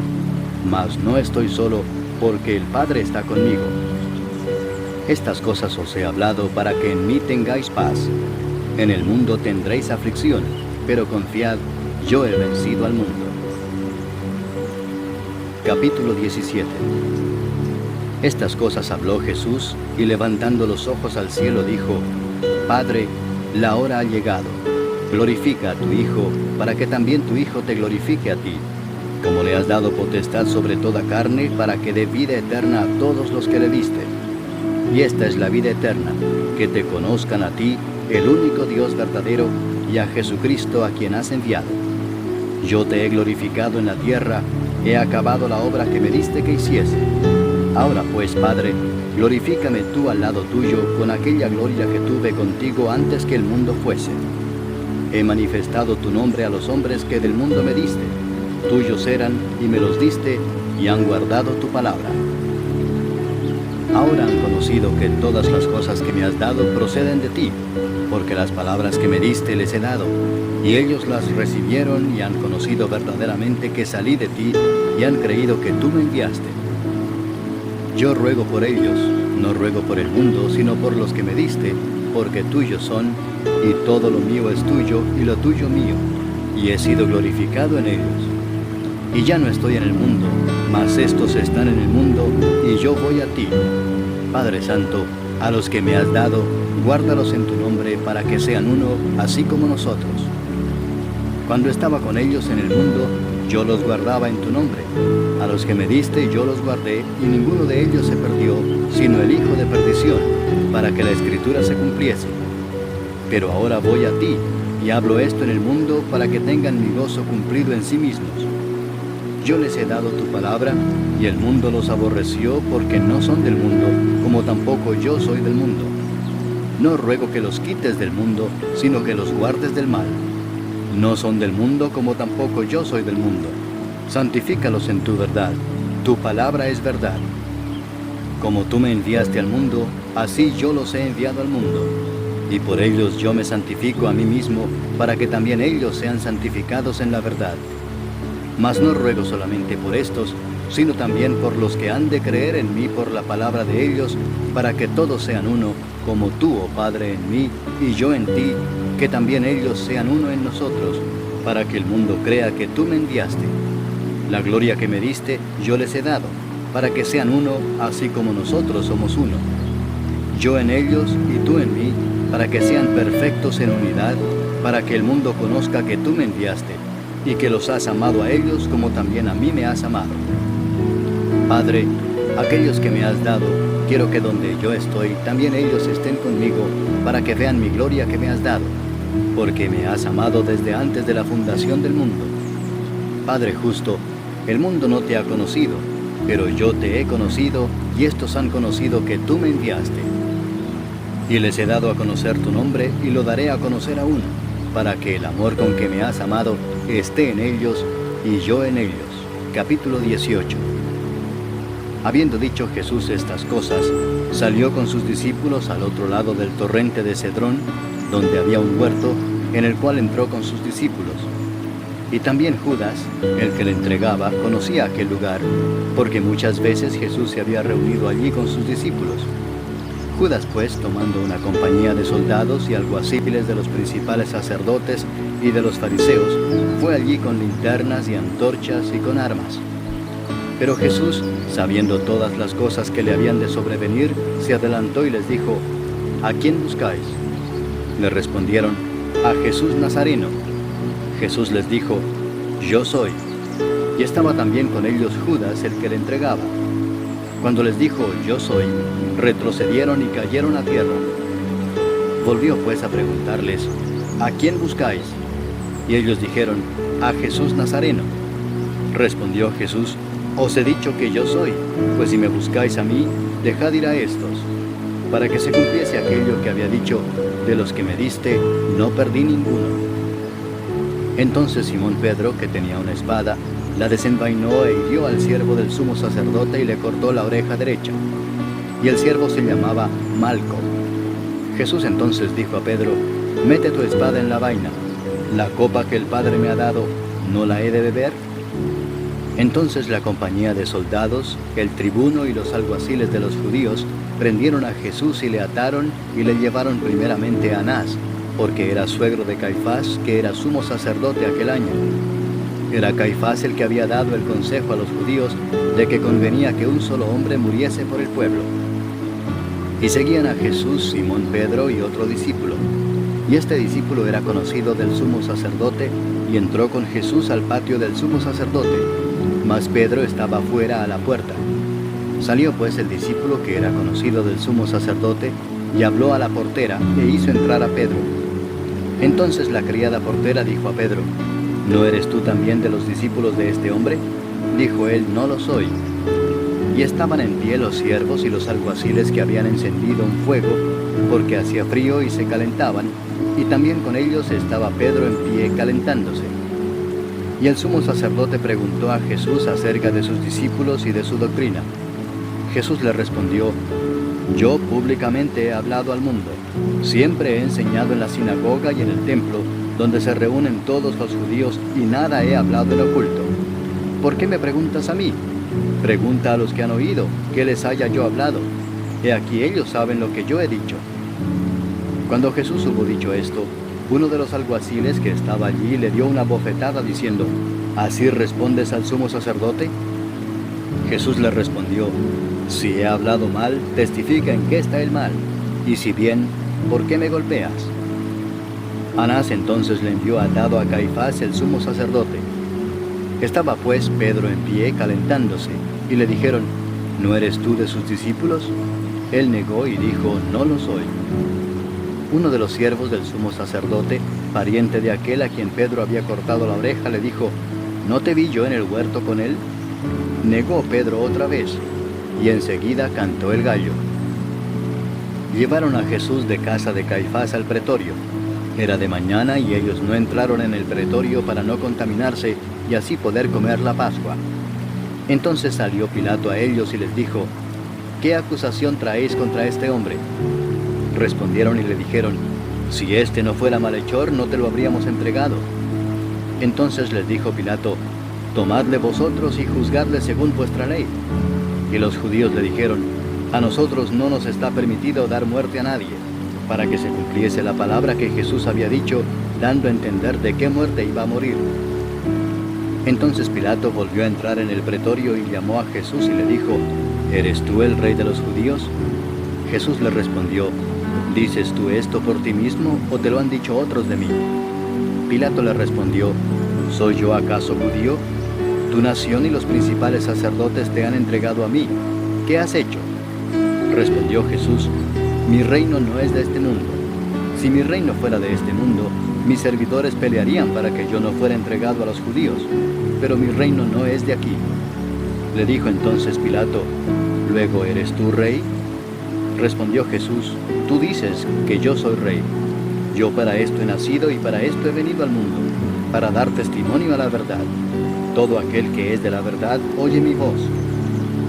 Mas no estoy solo, porque el Padre está conmigo. Estas cosas os he hablado para que en mí tengáis paz. En el mundo tendréis aflicción, pero confiad, yo he vencido al mundo. Capítulo 17. Estas cosas habló Jesús, y levantando los ojos al cielo dijo, Padre, la hora ha llegado. Glorifica a tu Hijo, para que también tu Hijo te glorifique a ti, como le has dado potestad sobre toda carne, para que dé vida eterna a todos los que le diste. Y esta es la vida eterna, que te conozcan a ti, el único Dios verdadero, y a Jesucristo a quien has enviado. Yo te he glorificado en la tierra, he acabado la obra que me diste que hiciese. Ahora pues, Padre, glorifícame tú al lado tuyo con aquella gloria que tuve contigo antes que el mundo fuese. He manifestado tu nombre a los hombres que del mundo me diste. Tuyos eran y me los diste y han guardado tu palabra. Ahora han conocido que todas las cosas que me has dado proceden de ti, porque las palabras que me diste les he dado, y ellos las recibieron y han conocido verdaderamente que salí de ti y han creído que tú me enviaste. Yo ruego por ellos, no ruego por el mundo, sino por los que me diste, porque tuyos son, y todo lo mío es tuyo, y lo tuyo mío, y he sido glorificado en ellos. Y ya no estoy en el mundo, mas estos están en el mundo, y yo voy a ti. Padre Santo, a los que me has dado, guárdalos en tu nombre, para que sean uno, así como nosotros. Cuando estaba con ellos en el mundo, yo los guardaba en tu nombre. A los que me diste yo los guardé, y ninguno de ellos se perdió, sino el hijo de perdición, para que la escritura se cumpliese. Pero ahora voy a ti, y hablo esto en el mundo para que tengan mi gozo cumplido en sí mismos. Yo les he dado tu palabra, y el mundo los aborreció porque no son del mundo, como tampoco yo soy del mundo. No ruego que los quites del mundo, sino que los guardes del mal. No son del mundo, como tampoco yo soy del mundo. Santifícalos en tu verdad. Tu palabra es verdad. Como tú me enviaste al mundo, así yo los he enviado al mundo. Y por ellos yo me santifico a mí mismo, para que también ellos sean santificados en la verdad. Mas no ruego solamente por estos, sino también por los que han de creer en mí por la palabra de ellos, para que todos sean uno, como tú, oh Padre, en mí, y yo en ti, que también ellos sean uno en nosotros, para que el mundo crea que tú me enviaste. La gloria que me diste, yo les he dado, para que sean uno, así como nosotros somos uno. Yo en ellos y tú en mí, para que sean perfectos en unidad, para que el mundo conozca que tú me enviaste, y que los has amado a ellos como también a mí me has amado. Padre, aquellos que me has dado, quiero que donde yo estoy, también ellos estén conmigo, para que vean mi gloria que me has dado, porque me has amado desde antes de la fundación del mundo. Padre justo, el mundo no te ha conocido, pero yo te he conocido, y estos han conocido que tú me enviaste. Y les he dado a conocer tu nombre, y lo daré a conocer aún, para que el amor con que me has amado esté en ellos, y yo en ellos. Capítulo 18. Habiendo dicho Jesús estas cosas, salió con sus discípulos al otro lado del torrente de Cedrón, donde había un huerto, en el cual entró con sus discípulos. Y también Judas, el que le entregaba, conocía aquel lugar, porque muchas veces Jesús se había reunido allí con sus discípulos. Judas, pues, tomando una compañía de soldados y alguaciles de los principales sacerdotes y de los fariseos, fue allí con linternas y antorchas y con armas. Pero Jesús, sabiendo todas las cosas que le habían de sobrevenir, se adelantó y les dijo: ¿A quién buscáis? Le respondieron: a Jesús Nazareno. Jesús les dijo: Yo soy. Y estaba también con ellos Judas, el que le entregaba. Cuando les dijo: Yo soy, retrocedieron y cayeron a tierra. Volvió pues a preguntarles: ¿A quién buscáis? Y ellos dijeron: a Jesús Nazareno. Respondió Jesús: Os he dicho que yo soy, pues si me buscáis a mí, dejad ir a estos, para que se cumpliese aquello que había dicho: de los que me diste, no perdí ninguno. Entonces Simón Pedro, que tenía una espada, la desenvainó e hirió al siervo del sumo sacerdote y le cortó la oreja derecha. Y el siervo se llamaba Malco. Jesús entonces dijo a Pedro: Mete tu espada en la vaina. La copa que el Padre me ha dado, ¿no la he de beber? Entonces la compañía de soldados, el tribuno y los alguaciles de los judíos prendieron a Jesús y le ataron y le llevaron primeramente a Anás, porque era suegro de Caifás, que era sumo sacerdote aquel año. Era Caifás el que había dado el consejo a los judíos de que convenía que un solo hombre muriese por el pueblo. Y seguían a Jesús Simón Pedro y otro discípulo. Y este discípulo era conocido del sumo sacerdote, y entró con Jesús al patio del sumo sacerdote, mas Pedro estaba fuera a la puerta. Salió pues el discípulo que era conocido del sumo sacerdote, y habló a la portera, e hizo entrar a Pedro. Entonces la criada portera dijo a Pedro: ¿No eres tú también de los discípulos de este hombre? Dijo él: No lo soy. Y estaban en pie los siervos y los alguaciles que habían encendido un fuego, porque hacía frío y se calentaban, y también con ellos estaba Pedro en pie calentándose. Y el sumo sacerdote preguntó a Jesús acerca de sus discípulos y de su doctrina. Jesús le respondió: Yo públicamente he hablado al mundo. Siempre he enseñado en la sinagoga y en el templo, donde se reúnen todos los judíos, y nada he hablado en oculto. ¿Por qué me preguntas a mí? Pregunta a los que han oído, ¿qué les haya yo hablado? He aquí ellos saben lo que yo he dicho. Cuando Jesús hubo dicho esto, uno de los alguaciles que estaba allí le dio una bofetada diciendo: ¿Así respondes al sumo sacerdote? Jesús le respondió: Si he hablado mal, testifica en qué está el mal, y si bien, ¿por qué me golpeas? Anás entonces le envió atado a Caifás el sumo sacerdote. Estaba pues Pedro en pie calentándose, y le dijeron, ¿no eres tú de sus discípulos? Él negó y dijo, no lo soy. Uno de los siervos del sumo sacerdote, pariente de aquel a quien Pedro había cortado la oreja, le dijo, ¿no te vi yo en el huerto con él? Negó Pedro otra vez, y enseguida cantó el gallo. Llevaron a Jesús de casa de Caifás al pretorio. Era de mañana y ellos no entraron en el pretorio para no contaminarse y así poder comer la Pascua. Entonces salió Pilato a ellos y les dijo, ¿qué acusación traéis contra este hombre? Respondieron y le dijeron, si éste no fuera malhechor, no te lo habríamos entregado. Entonces les dijo Pilato, tomadle vosotros y juzgadle según vuestra ley. Y los judíos le dijeron, a nosotros no nos está permitido dar muerte a nadie, para que se cumpliese la palabra que Jesús había dicho, dando a entender de qué muerte iba a morir. Entonces Pilato volvió a entrar en el pretorio y llamó a Jesús y le dijo, ¿eres tú el rey de los judíos? Jesús le respondió, ¿dices tú esto por ti mismo o te lo han dicho otros de mí? Pilato le respondió, ¿soy yo acaso judío? Tu nación y los principales sacerdotes te han entregado a mí. ¿Qué has hecho? Respondió Jesús, mi reino no es de este mundo. Si mi reino fuera de este mundo, mis servidores pelearían para que yo no fuera entregado a los judíos, pero mi reino no es de aquí. Le dijo entonces Pilato, ¿luego eres tú rey? Respondió Jesús, tú dices que yo soy rey. Yo para esto he nacido y para esto he venido al mundo, para dar testimonio a la verdad. Todo aquel que es de la verdad oye mi voz.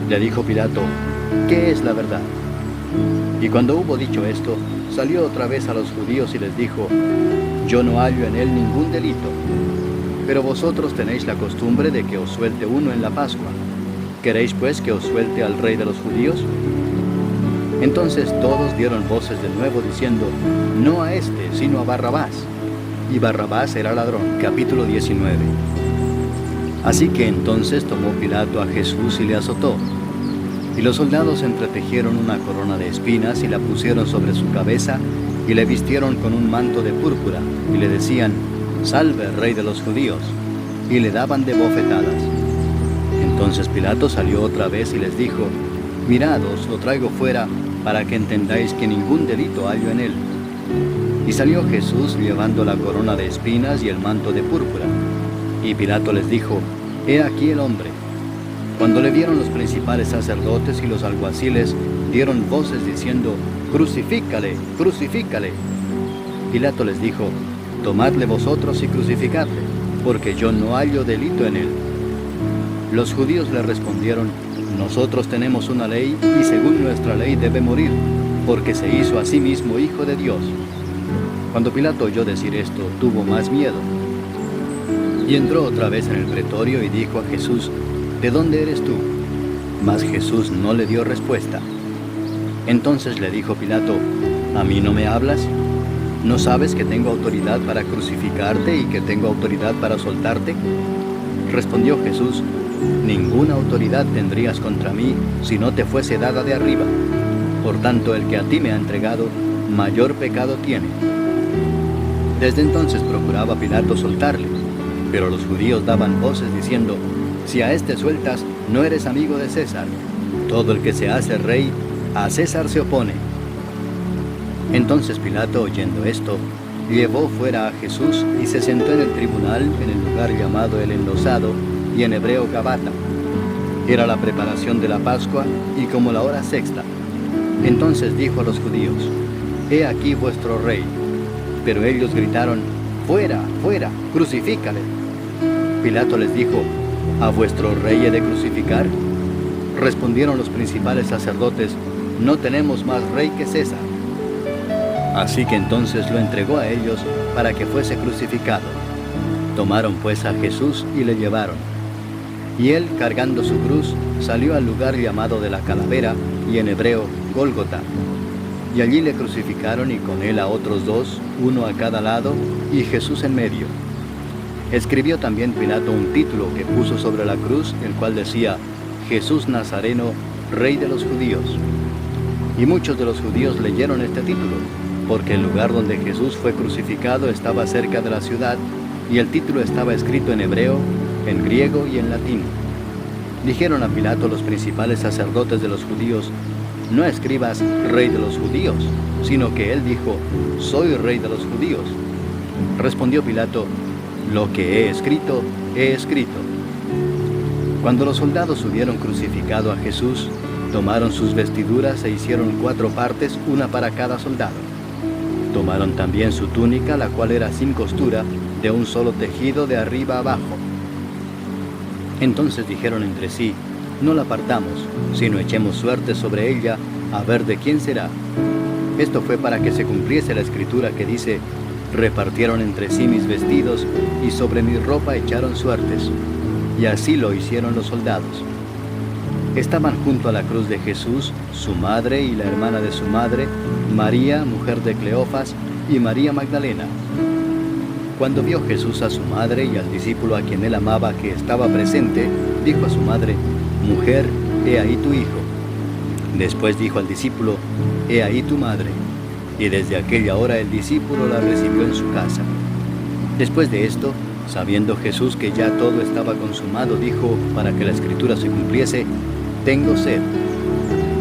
Le dijo Pilato, ¿qué es la verdad? Y cuando hubo dicho esto, salió otra vez a los judíos y les dijo, yo no hallo en él ningún delito, pero vosotros tenéis la costumbre de que os suelte uno en la Pascua. ¿Queréis pues que os suelte al rey de los judíos? Entonces todos dieron voces de nuevo diciendo, no a este, sino a Barrabás. Y Barrabás era ladrón. Capítulo 19. Así que entonces tomó Pilato a Jesús y le azotó. Y los soldados entretejieron una corona de espinas y la pusieron sobre su cabeza y le vistieron con un manto de púrpura y le decían, salve, rey de los judíos, y le daban de bofetadas. Entonces Pilato salió otra vez y les dijo, mirad, os lo traigo fuera para que entendáis que ningún delito hallo en él. Y salió Jesús llevando la corona de espinas y el manto de púrpura. Y Pilato les dijo, he aquí el hombre. Cuando le vieron los principales sacerdotes y los alguaciles, dieron voces diciendo, crucifícale, crucifícale. Pilato les dijo, tomadle vosotros y crucificadle, porque yo no hallo delito en él. Los judíos le respondieron, nosotros tenemos una ley y según nuestra ley debe morir, porque se hizo a sí mismo hijo de Dios. Cuando Pilato oyó decir esto, tuvo más miedo. Y entró otra vez en el pretorio y dijo a Jesús, ¿de dónde eres tú? Mas Jesús no le dio respuesta. Entonces le dijo Pilato, ¿a mí no me hablas? ¿No sabes que tengo autoridad para crucificarte y que tengo autoridad para soltarte? Respondió Jesús, ninguna autoridad tendrías contra mí si no te fuese dada de arriba. Por tanto, el que a ti me ha entregado, mayor pecado tiene. Desde entonces procuraba Pilato soltarle, pero los judíos daban voces diciendo, si a este sueltas, no eres amigo de César. Todo el que se hace rey, a César se opone. Entonces Pilato, oyendo esto, llevó fuera a Jesús y se sentó en el tribunal en el lugar llamado el Enlosado, y en hebreo Gabata. Era la preparación de la Pascua y como la hora sexta. Entonces dijo a los judíos, he aquí vuestro rey. Pero ellos gritaron, fuera, fuera, crucifícale. Pilato les dijo, ¿a vuestro rey he de crucificar? Respondieron los principales sacerdotes, no tenemos más rey que César. Así que entonces lo entregó a ellos para que fuese crucificado. Tomaron pues a Jesús y le llevaron. Y él, cargando su cruz, salió al lugar llamado de la Calavera, y en hebreo, Gólgota. Y allí le crucificaron y con él a otros dos, uno a cada lado, y Jesús en medio. Escribió también Pilato un título que puso sobre la cruz, el cual decía, Jesús Nazareno, Rey de los Judíos. Y muchos de los judíos leyeron este título, porque el lugar donde Jesús fue crucificado estaba cerca de la ciudad, y el título estaba escrito en hebreo, en griego y en latín. Dijeron a Pilato los principales sacerdotes de los judíos: no escribas rey de los judíos, sino que él dijo: soy rey de los judíos. Respondió Pilato: lo que he escrito, he escrito. Cuando los soldados hubieron crucificado a Jesús, tomaron sus vestiduras e hicieron 4 partes, una para cada soldado. Tomaron también su túnica, la cual era sin costura, de un solo tejido de arriba abajo. Entonces dijeron entre sí: no la partamos, sino echemos suerte sobre ella, a ver de quién será. Esto fue para que se cumpliese la escritura que dice: repartieron entre sí mis vestidos, y sobre mi ropa echaron suertes. Y así lo hicieron los soldados. Estaban junto a la cruz de Jesús su madre y la hermana de su madre, María, mujer de Cleofas, y María Magdalena. Cuando vio Jesús a su madre y al discípulo a quien él amaba que estaba presente, dijo a su madre: mujer, he ahí tu hijo. Después dijo al discípulo: he ahí tu madre. Y desde aquella hora el discípulo la recibió en su casa. Después de esto, sabiendo Jesús que ya todo estaba consumado, dijo, para que la escritura se cumpliese: tengo sed.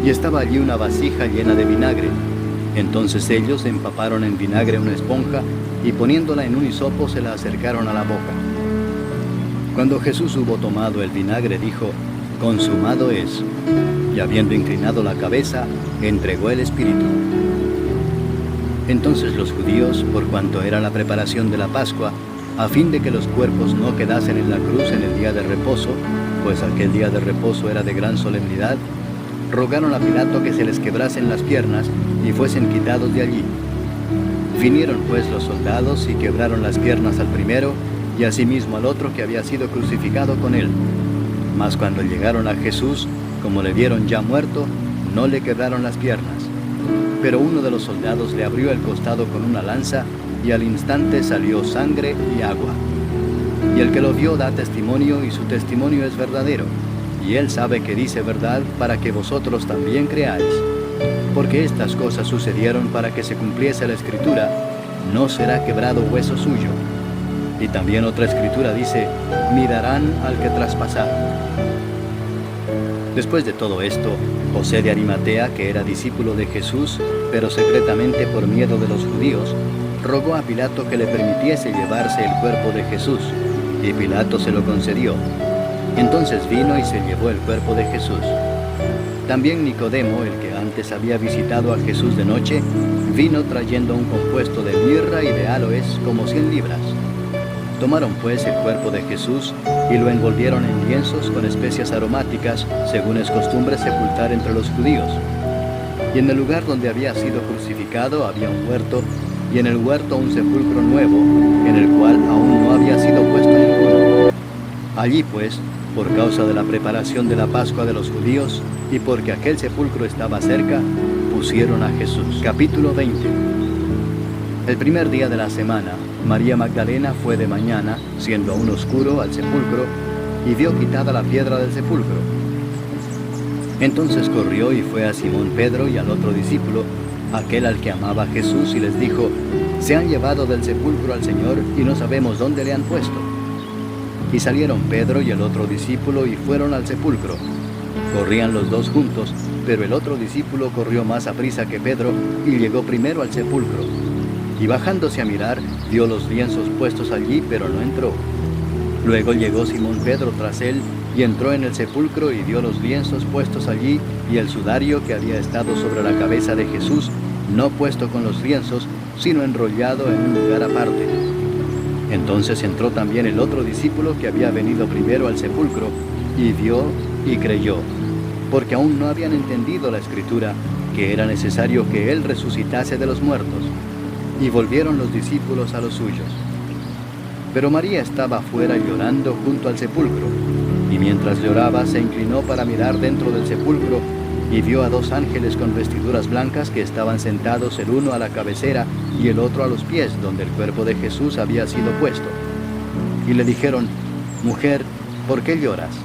Y estaba allí una vasija llena de vinagre. Entonces ellos empaparon en vinagre una esponja y poniéndola en un hisopo se la acercaron a la boca. Cuando Jesús hubo tomado el vinagre, dijo: consumado es. Y habiendo inclinado la cabeza, entregó el espíritu. Entonces los judíos, por cuanto era la preparación de la Pascua, a fin de que los cuerpos no quedasen en la cruz en el día de reposo, pues aquel día de reposo era de gran solemnidad, rogaron a Pilato que se les quebrasen las piernas y fuesen quitados de allí. Vinieron pues los soldados y quebraron las piernas al primero y asimismo al otro que había sido crucificado con él. Mas cuando llegaron a Jesús, como le vieron ya muerto, no le quebraron las piernas. Pero uno de los soldados le abrió el costado con una lanza, y al instante salió sangre y agua. Y el que lo vio da testimonio, y su testimonio es verdadero, y él sabe que dice verdad, para que vosotros también creáis. Porque estas cosas sucedieron para que se cumpliese la escritura: no será quebrado hueso suyo. Y también otra escritura dice: mirarán al que traspasaron. Después de todo esto, José de Arimatea, que era discípulo de Jesús, pero secretamente por miedo de los judíos, rogó a Pilato que le permitiese llevarse el cuerpo de Jesús, y Pilato se lo concedió. Entonces vino y se llevó el cuerpo de Jesús. También Nicodemo, el que antes había visitado a Jesús de noche, vino trayendo un compuesto de mirra y de áloes, como 100 libras. Tomaron pues el cuerpo de Jesús y lo envolvieron en lienzos con especias aromáticas, según es costumbre sepultar entre los judíos. Y en el lugar donde había sido crucificado había un huerto, y en el huerto un sepulcro nuevo, en el cual aún no había sido puesto ninguno. Allí pues, por causa de la preparación de la Pascua de los judíos, y porque aquel sepulcro estaba cerca, pusieron a Jesús. Capítulo 20. El primer día de la semana, María Magdalena fue de mañana, siendo aún oscuro, al sepulcro, y vio quitada la piedra del sepulcro. Entonces corrió y fue a Simón Pedro y al otro discípulo, aquel al que amaba Jesús, y les dijo: se han llevado del sepulcro al Señor, y no sabemos dónde le han puesto. Y salieron Pedro y el otro discípulo y fueron al sepulcro. Corrían los dos juntos, pero el otro discípulo corrió más aprisa que Pedro y llegó primero al sepulcro. Y bajándose a mirar, vio los lienzos puestos allí, pero no entró. Luego llegó Simón Pedro tras él, y entró en el sepulcro y vio los lienzos puestos allí, y el sudario que había estado sobre la cabeza de Jesús, no puesto con los lienzos, sino enrollado en un lugar aparte. Entonces entró también el otro discípulo que había venido primero al sepulcro, y vio y creyó, porque aún no habían entendido la Escritura, que era necesario que él resucitase de los muertos. Y volvieron los discípulos a los suyos. Pero María estaba afuera llorando junto al sepulcro, y mientras lloraba se inclinó para mirar dentro del sepulcro, y vio a 2 ángeles con vestiduras blancas que estaban sentados, el uno a la cabecera y el otro a los pies, donde el cuerpo de Jesús había sido puesto. Y le dijeron: mujer, ¿por qué lloras?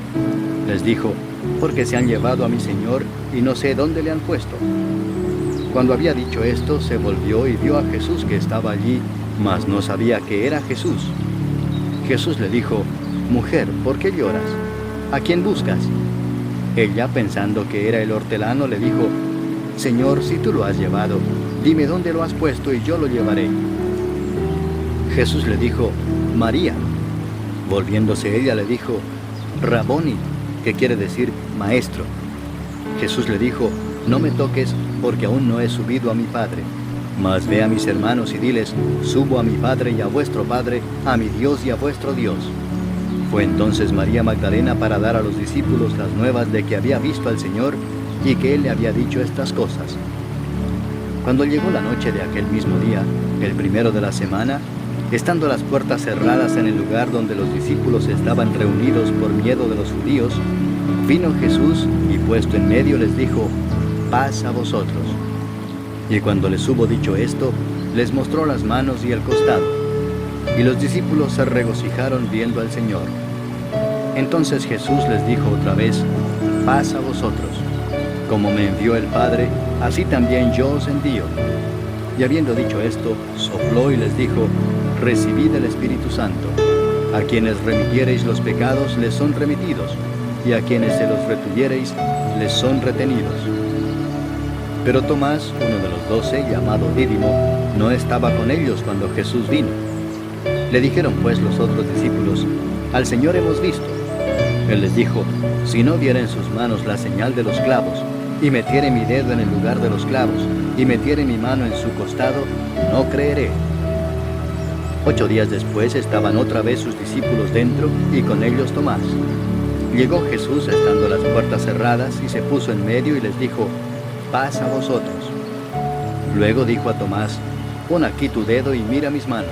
Les dijo: porque se han llevado a mi Señor, y no sé dónde le han puesto. Cuando había dicho esto, se volvió y vio a Jesús que estaba allí, mas no sabía que era Jesús. Jesús le dijo: «Mujer, ¿por qué lloras? ¿A quién buscas?» Ella, pensando que era el hortelano, le dijo: «Señor, si tú lo has llevado, dime dónde lo has puesto y yo lo llevaré». Jesús le dijo: «María». Volviéndose ella le dijo: «Raboni», que quiere decir maestro. Jesús le dijo: «No me toques, porque aún no he subido a mi Padre. Mas ve a mis hermanos y diles: subo a mi Padre y a vuestro Padre, a mi Dios y a vuestro Dios». Fue entonces María Magdalena para dar a los discípulos las nuevas de que había visto al Señor y que Él le había dicho estas cosas. Cuando llegó la noche de aquel mismo día, el primero de la semana, estando las puertas cerradas en el lugar donde los discípulos estaban reunidos por miedo de los judíos, vino Jesús y puesto en medio les dijo: «Paz a vosotros». Y cuando les hubo dicho esto, les mostró las manos y el costado. Y los discípulos se regocijaron viendo al Señor. Entonces Jesús les dijo otra vez: «Paz a vosotros. Como me envió el Padre, así también yo os envío». Y habiendo dicho esto, sopló y les dijo: «Recibid el Espíritu Santo. A quienes remitiereis los pecados les son remitidos, y a quienes se los retuviereis les son retenidos». Pero Tomás, uno de los 12, llamado Dídimo, no estaba con ellos cuando Jesús vino. Le dijeron pues los otros discípulos: «Al Señor hemos visto». Él les dijo: «Si no viera en sus manos la señal de los clavos, y metiere mi dedo en el lugar de los clavos, y metiere mi mano en su costado, no creeré». 8 días después estaban otra vez sus discípulos dentro, y con ellos Tomás. Llegó Jesús estando las puertas cerradas, y se puso en medio y les dijo: «Paz a vosotros». Luego dijo a Tomás: «Pon aquí tu dedo y mira mis manos,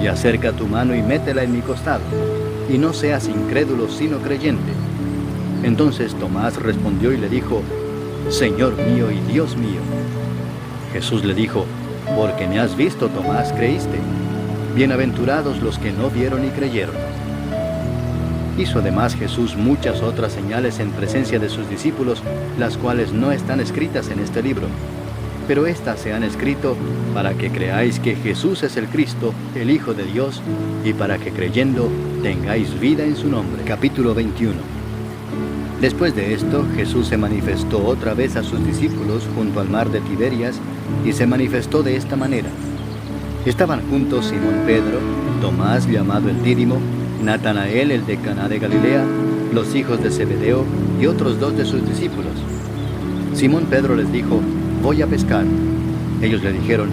y acerca tu mano y métela en mi costado, y no seas incrédulo sino creyente». Entonces Tomás respondió y le dijo: «Señor mío y Dios mío». Jesús le dijo: «Porque me has visto, Tomás, creíste. Bienaventurados los que no vieron y creyeron». Hizo además Jesús muchas otras señales en presencia de sus discípulos, las cuales no están escritas en este libro. Pero éstas se han escrito para que creáis que Jesús es el Cristo, el Hijo de Dios, y para que creyendo tengáis vida en su nombre. Capítulo 21. Después de esto, Jesús se manifestó otra vez a sus discípulos junto al mar de Tiberias, y se manifestó de esta manera. Estaban juntos Simón Pedro, Tomás llamado el Dídimo, Natanael el de Caná de Galilea, los hijos de Zebedeo y otros 2 de sus discípulos. Simón Pedro les dijo: «Voy a pescar». Ellos le dijeron: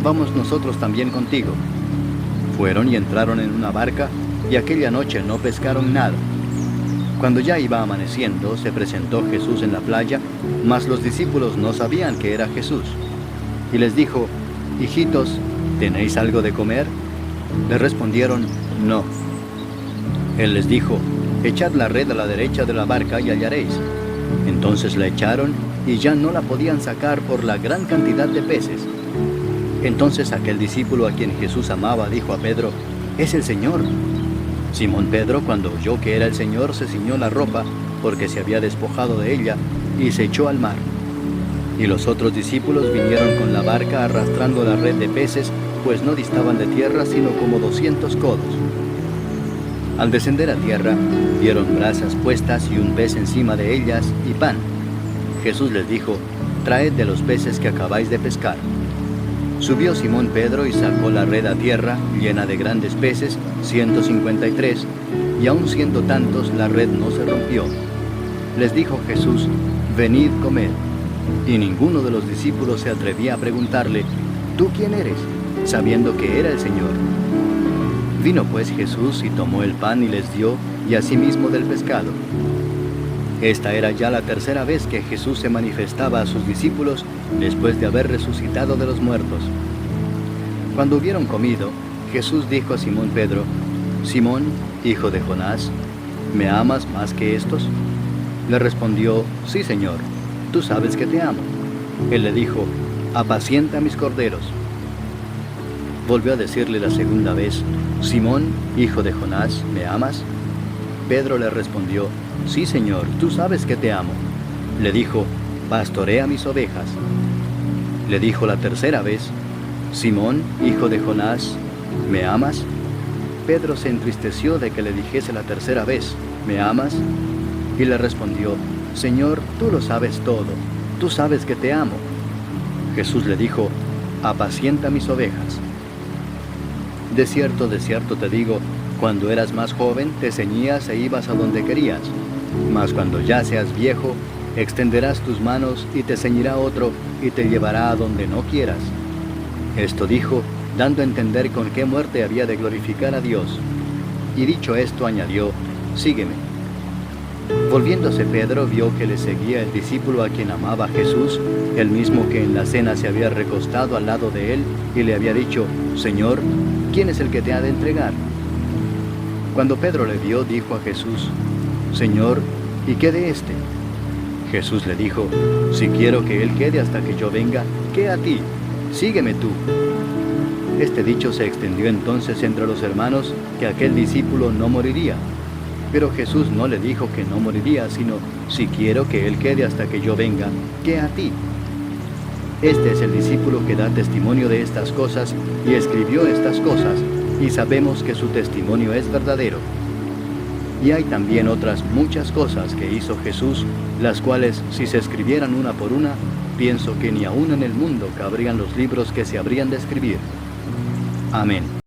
«Vamos nosotros también contigo». Fueron y entraron en una barca, y aquella noche no pescaron nada. Cuando ya iba amaneciendo, se presentó Jesús en la playa, mas los discípulos no sabían que era Jesús. Y les dijo: «Hijitos, ¿tenéis algo de comer?». Le respondieron: «No». Él les dijo: «Echad la red a la derecha de la barca y hallaréis». Entonces la echaron, y ya no la podían sacar por la gran cantidad de peces. Entonces aquel discípulo a quien Jesús amaba dijo a Pedro: «Es el Señor». Simón Pedro, cuando oyó que era el Señor, se ciñó la ropa, porque se había despojado de ella, y se echó al mar. Y los otros discípulos vinieron con la barca arrastrando la red de peces, pues no distaban de tierra sino como 200 codos. Al descender a tierra, vieron brasas puestas y un pez encima de ellas y pan. Jesús les dijo: «Traed de los peces que acabáis de pescar». Subió Simón Pedro y sacó la red a tierra, llena de grandes peces, 153, y aun siendo tantos, la red no se rompió. Les dijo Jesús: «Venid, comed». Y ninguno de los discípulos se atrevía a preguntarle: «¿Tú quién eres?», sabiendo que era el Señor. Vino pues Jesús y tomó el pan y les dio, y asimismo del pescado. Esta era ya la tercera vez que Jesús se manifestaba a sus discípulos después de haber resucitado de los muertos. Cuando hubieron comido, Jesús dijo a Simón Pedro: «Simón, hijo de Jonás, ¿me amas más que estos?». Le respondió: «Sí, Señor, tú sabes que te amo». Él le dijo: «Apacienta mis corderos». Volvió a decirle la segunda vez: «Simón, hijo de Jonás, ¿me amas?». Pedro le respondió: «Sí, Señor, tú sabes que te amo». Le dijo: «Pastorea mis ovejas». Le dijo la tercera vez: «Simón, hijo de Jonás, ¿me amas?». Pedro se entristeció de que le dijese la tercera vez, ¿me amas? Y le respondió, Señor, tú lo sabes todo, tú sabes que te amo. Jesús le dijo, apacienta mis ovejas. De cierto te digo, cuando eras más joven te ceñías e ibas a donde querías, mas cuando ya seas viejo, extenderás tus manos y te ceñirá otro y te llevará a donde no quieras. Esto dijo, dando a entender con qué muerte había de glorificar a Dios. Y dicho esto añadió, sígueme. Volviéndose Pedro vio que le seguía el discípulo a quien amaba Jesús, el mismo que en la cena se había recostado al lado de él y le había dicho, Señor, ¿quién es el que te ha de entregar? Cuando Pedro le vio, dijo a Jesús, Señor, ¿y qué de éste? Jesús le dijo, si quiero que él quede hasta que yo venga, ¿qué a ti? Sígueme tú. Este dicho se extendió entonces entre los hermanos que aquel discípulo no moriría. Pero Jesús no le dijo que no moriría, sino, si quiero que él quede hasta que yo venga, ¿qué a ti? Este es el discípulo que da testimonio de estas cosas y escribió estas cosas, y sabemos que su testimonio es verdadero. Y hay también otras muchas cosas que hizo Jesús, las cuales, si se escribieran una por una, pienso que ni aún en el mundo cabrían los libros que se habrían de escribir. Amén.